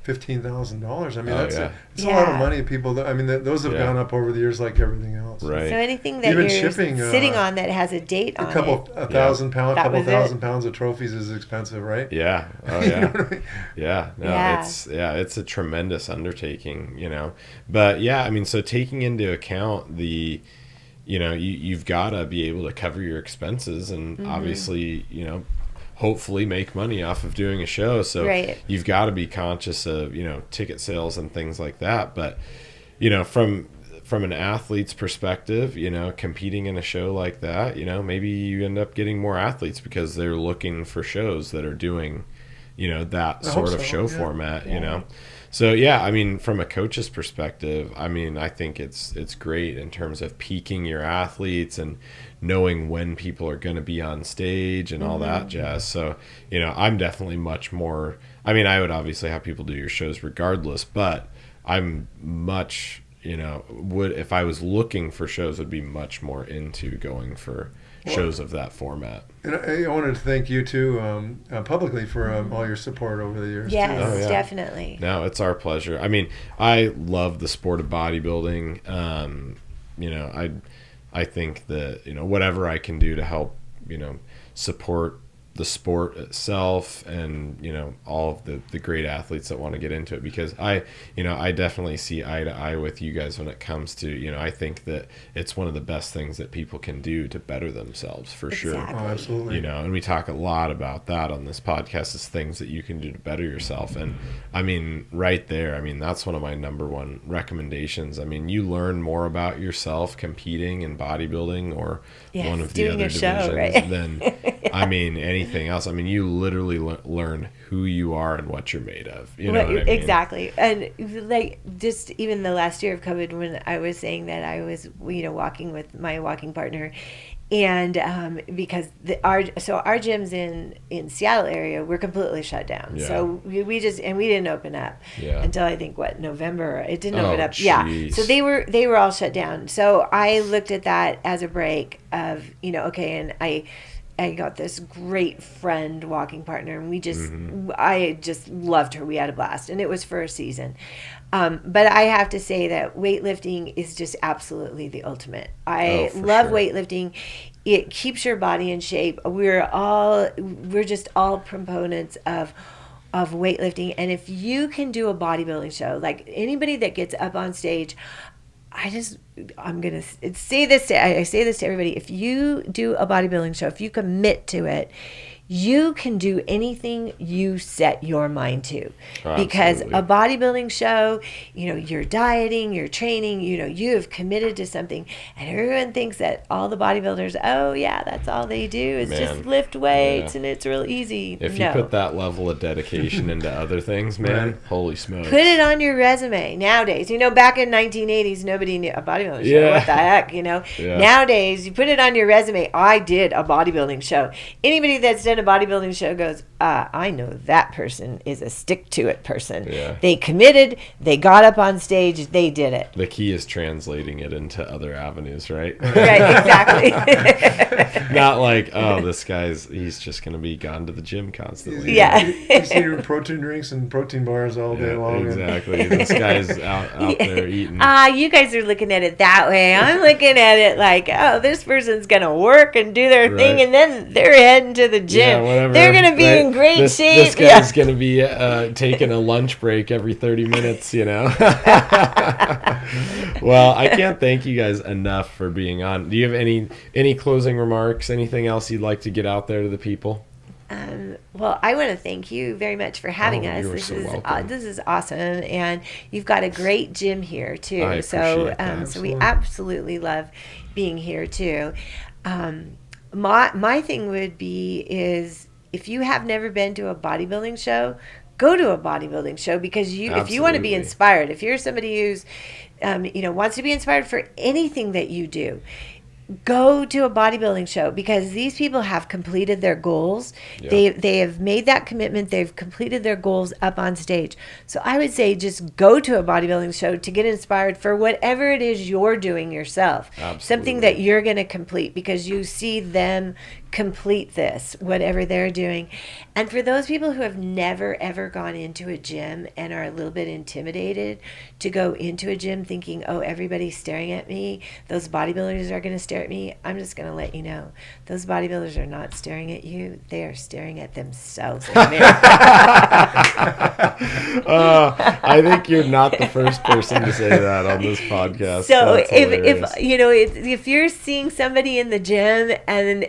$15,000. I mean, that's a lot of money. People, those have gone up over the years, like everything else. Right. So anything that even you're shipping, sitting on that has a date on it. A thousand pounds of trophies is expensive, right? Yeah. Oh yeah. You know what I mean? Yeah. No, it's a tremendous undertaking, But so taking into account the, you've got to be able to cover your expenses and obviously, hopefully make money off of doing a show. So you've got to be conscious of, ticket sales and things like that. But, from an athlete's perspective, competing in a show like that, maybe you end up getting more athletes because they're looking for shows that are doing, that sort of show format, So from a coach's perspective, I think it's great in terms of peaking your athletes and knowing when people are going to be on stage and all that jazz. So, I'm definitely much more, I would obviously have people do your shows regardless, but I'm much, if I was looking for shows, would be much more into going for shows of that format. And I wanted to thank you too, publicly for all your support over the years. Yes, definitely. No, it's our pleasure. I love the sport of bodybuilding. I think that, whatever I can do to help, support the sport itself and, all of the great athletes that want to get into it, because I definitely see eye to eye with you guys when it comes to, I think that it's one of the best things that people can do to better themselves for sure. Oh, absolutely. And we talk a lot about that on this podcast, is things that you can do to better yourself. And right there, that's one of my number one recommendations. You learn more about yourself competing in bodybuilding or one of the other divisions than, anything else. You literally learn who you are and what you're made of. You know what I mean? Exactly. And like just even the last year of COVID, when I was saying that I was, walking with my walking partner, and because our gyms in Seattle area were completely shut down. Yeah. So we didn't open up until I think November. It didn't open up. Geez. Yeah. So they were all shut down. So I looked at that as a break of, and I got this great friend, walking partner, and I just loved her. We had a blast, and it was for a season. But I have to say that weightlifting is just absolutely the ultimate. I love weightlifting. It keeps your body in shape. We're just all proponents of weightlifting. And if you can do a bodybuilding show, like anybody that gets up on stage, I'm going to say this to everybody. If you do a bodybuilding show, if you commit to it, you can do anything you set your mind to. Because a bodybuilding show, you're dieting, you're training, you have committed to something, and everyone thinks that all the bodybuilders, that's all they do is just lift weights and it's real easy. If you put that level of dedication into other things, man, holy smokes. Put it on your resume nowadays. Back in 1980s, nobody knew a bodybuilding show. What the heck, Nowadays, you put it on your resume. I did a bodybuilding show. Anybody that's done at a bodybuilding show goes, I know that person is a stick-to-it person. Yeah. They committed, they got up on stage, they did it. The key is translating it into other avenues, right? Right, exactly. Not like, oh, he's just going to be gone to the gym constantly. Yeah. He's eating protein drinks and protein bars all day long. Exactly. This guy's out there eating. You guys are looking at it that way. I'm looking at it like, oh, this person's going to work and do their thing, and then they're heading to the gym. Yeah, they're going to be in great shape. This guy's going to be taking a lunch break every 30 minutes, you know. Well, I can't thank you guys enough for being on. Do you have any closing remarks, anything else you'd like to get out there to the people? Well, I want to thank you very much for having us. This is awesome, and you've got a great gym here too. I appreciate that. So we absolutely love being here too. My thing would be is if you have never been to a bodybuilding show, go to a bodybuilding show, because if you want to be inspired, if you're somebody who's wants to be inspired for anything that you do, go to a bodybuilding show, because these people have completed their goals. Yeah. They have made that commitment. They've completed their goals up on stage. So I would say just go to a bodybuilding show to get inspired for whatever it is you're doing yourself. Absolutely. Something that you're going to complete, because you see them complete this, whatever they're doing. And for those people who have never ever gone into a gym and are a little bit intimidated to go into a gym thinking, oh, everybody's staring at me, those bodybuilders are going to stare at me, I'm just going to let you know, those bodybuilders are not staring at you, they are staring at themselves in the mirror. I think you're not the first person to say that on this podcast. So if you're seeing somebody in the gym, and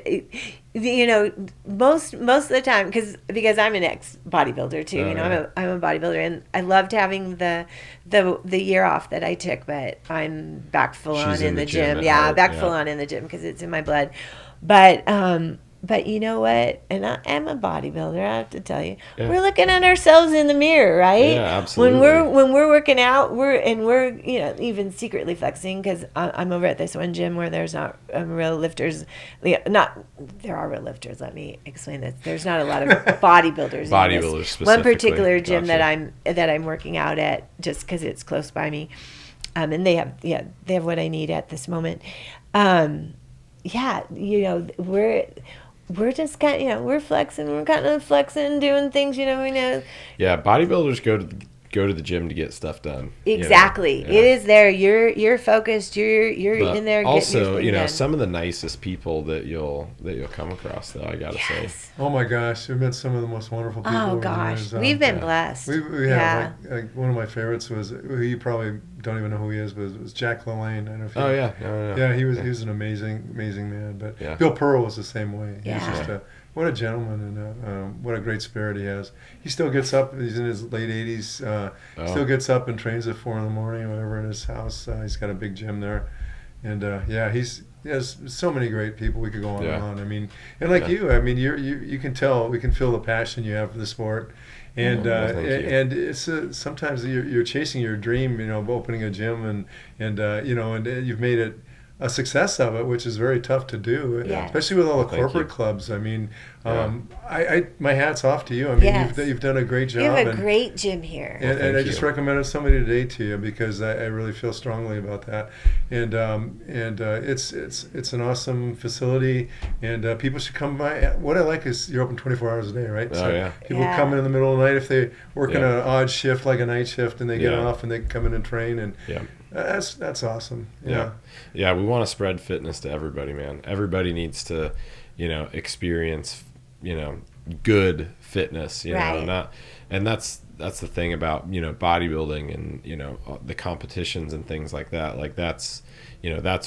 most of the time, because I'm an ex bodybuilder too, I'm a bodybuilder, and I loved having the year off that I took, but I'm back full on in the gym. Full on in the gym, because it's in my blood. But you know what? And I'm a bodybuilder, I have to tell you. Yeah. We're looking at ourselves in the mirror, right? Yeah, absolutely. When we're working out, we're even secretly flexing, because I'm over at this one gym where there's not real lifters. There are real lifters. Let me explain this. There's not a lot of bodybuilders. Bodybuilders specifically. One particular gym that I'm working out at, just because it's close by me, and they have what I need at this moment. We're just kind of, we're flexing, doing things, we know. Yeah, bodybuilders go to the gym to get stuff done. Exactly. Yeah. It is there. You're focused. You're in there. Also, done. Some of the nicest people that you'll come across, though, I gotta say. Oh my gosh, we've met some of the most wonderful people. Oh gosh, we've been blessed. We have like one of my favorites was, you probably don't even know who he is, but it was Jack LaLanne. I don't know if you Yeah, he was an amazing man. But Bill Pearl was the same way. He was just what a gentleman, and what a great spirit he has. He still gets up. He's in his late 80s. Still gets up and trains at 4 a.m. or whatever in his house. He's got a big gym there, and he has so many great people. We could go on and on. I mean, and like you you can tell, we can feel the passion you have for the sport. And and it's sometimes you're chasing your dream, of opening a gym, and you've made it a success of it, which is very tough to do, especially with all the corporate clubs. I mean, my hat's off to you. I mean, you've done a great job. You have a great gym here. And I just recommended somebody today to you, because I really feel strongly about that. And it's an awesome facility, and people should come by. What I like is you're open 24 hours a day, right? People come in the middle of the night if they work in an odd shift, like a night shift, and they get off and they can come in and train, and that's awesome. Yeah, we want to spread fitness to everybody, man. Everybody needs to, experience, good fitness, know, and that's the thing about, bodybuilding and, the competitions and things like that. Like that's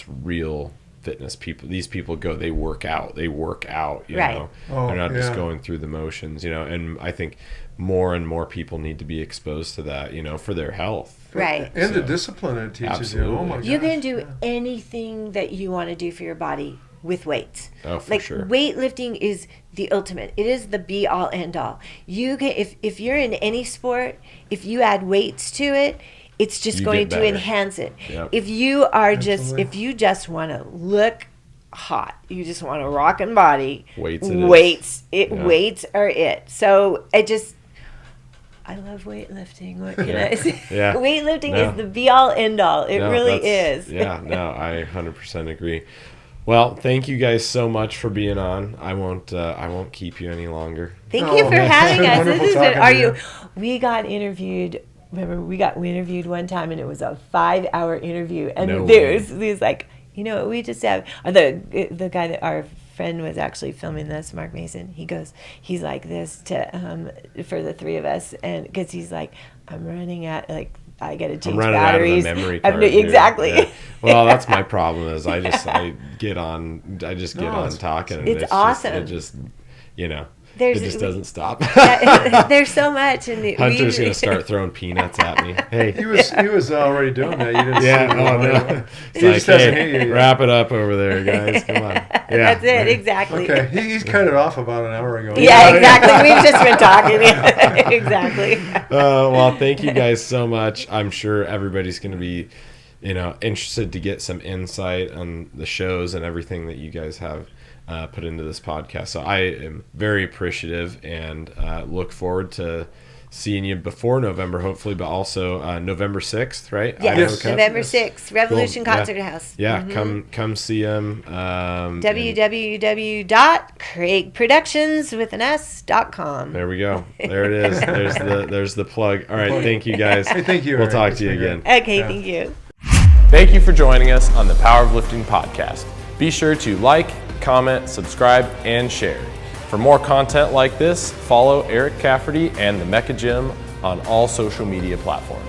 real fitness. These people they work out, you know. They're not just going through the motions, and I think more and more people need to be exposed to that, for their health. Right. And the discipline it teaches you. Oh my gosh. You can do anything that you want to do for your body with weights. Oh, for sure. Weightlifting is the ultimate. It is the be all end all. You can, if you're in any sport, if you add weights to it, it's just going to enhance it. Yep. If you are if you just want to look hot. You just want a rockin' body. Weights are it. So I love weightlifting. What can I say? Yeah. Weightlifting is the be all end all. It really is. Yeah, no, I 100% agree. Well, thank you guys so much for being on. I won't keep you any longer. Thank you for having us. We got interviewed. Remember, we interviewed one time, and it was a 5-hour interview. And there's like, we just have the guy that our friend was actually filming this, Mark Mason. He's like this for the three of us, and because he's like, I'm running at I got to change batteries. Out of the memory card, exactly. Yeah. Well, that's my problem. Is I get on talking. And it's awesome. It just it just doesn't stop. There's so much, and Hunter's gonna start throwing peanuts at me. Hey, he was already doing that. You didn't see him. No. He just doesn't hear you. Wrap it up over there, guys. Come on. Yeah, that's it. Exactly. Okay, he's cut it off about an hour ago. Yeah, exactly. We've just been talking. Exactly. Well, thank you guys so much. I'm sure everybody's gonna be, interested to get some insight on the shows and everything that you guys have put into this podcast. So I am very appreciative and look forward to seeing you before November, hopefully, but also November 6th, right? Yes, November 6th, Revolution Concert House. Yeah, come see them. www.craigproductions.com. There we go. There it is. There's the plug. All right, thank you guys. Hey, thank you. We'll talk to you again. Okay, thank you. Thank you for joining us on the Power of Lifting podcast. Be sure to like, comment, subscribe, and share. For more content like this, follow Eric Cafferty and the Mecca Gym on all social media platforms.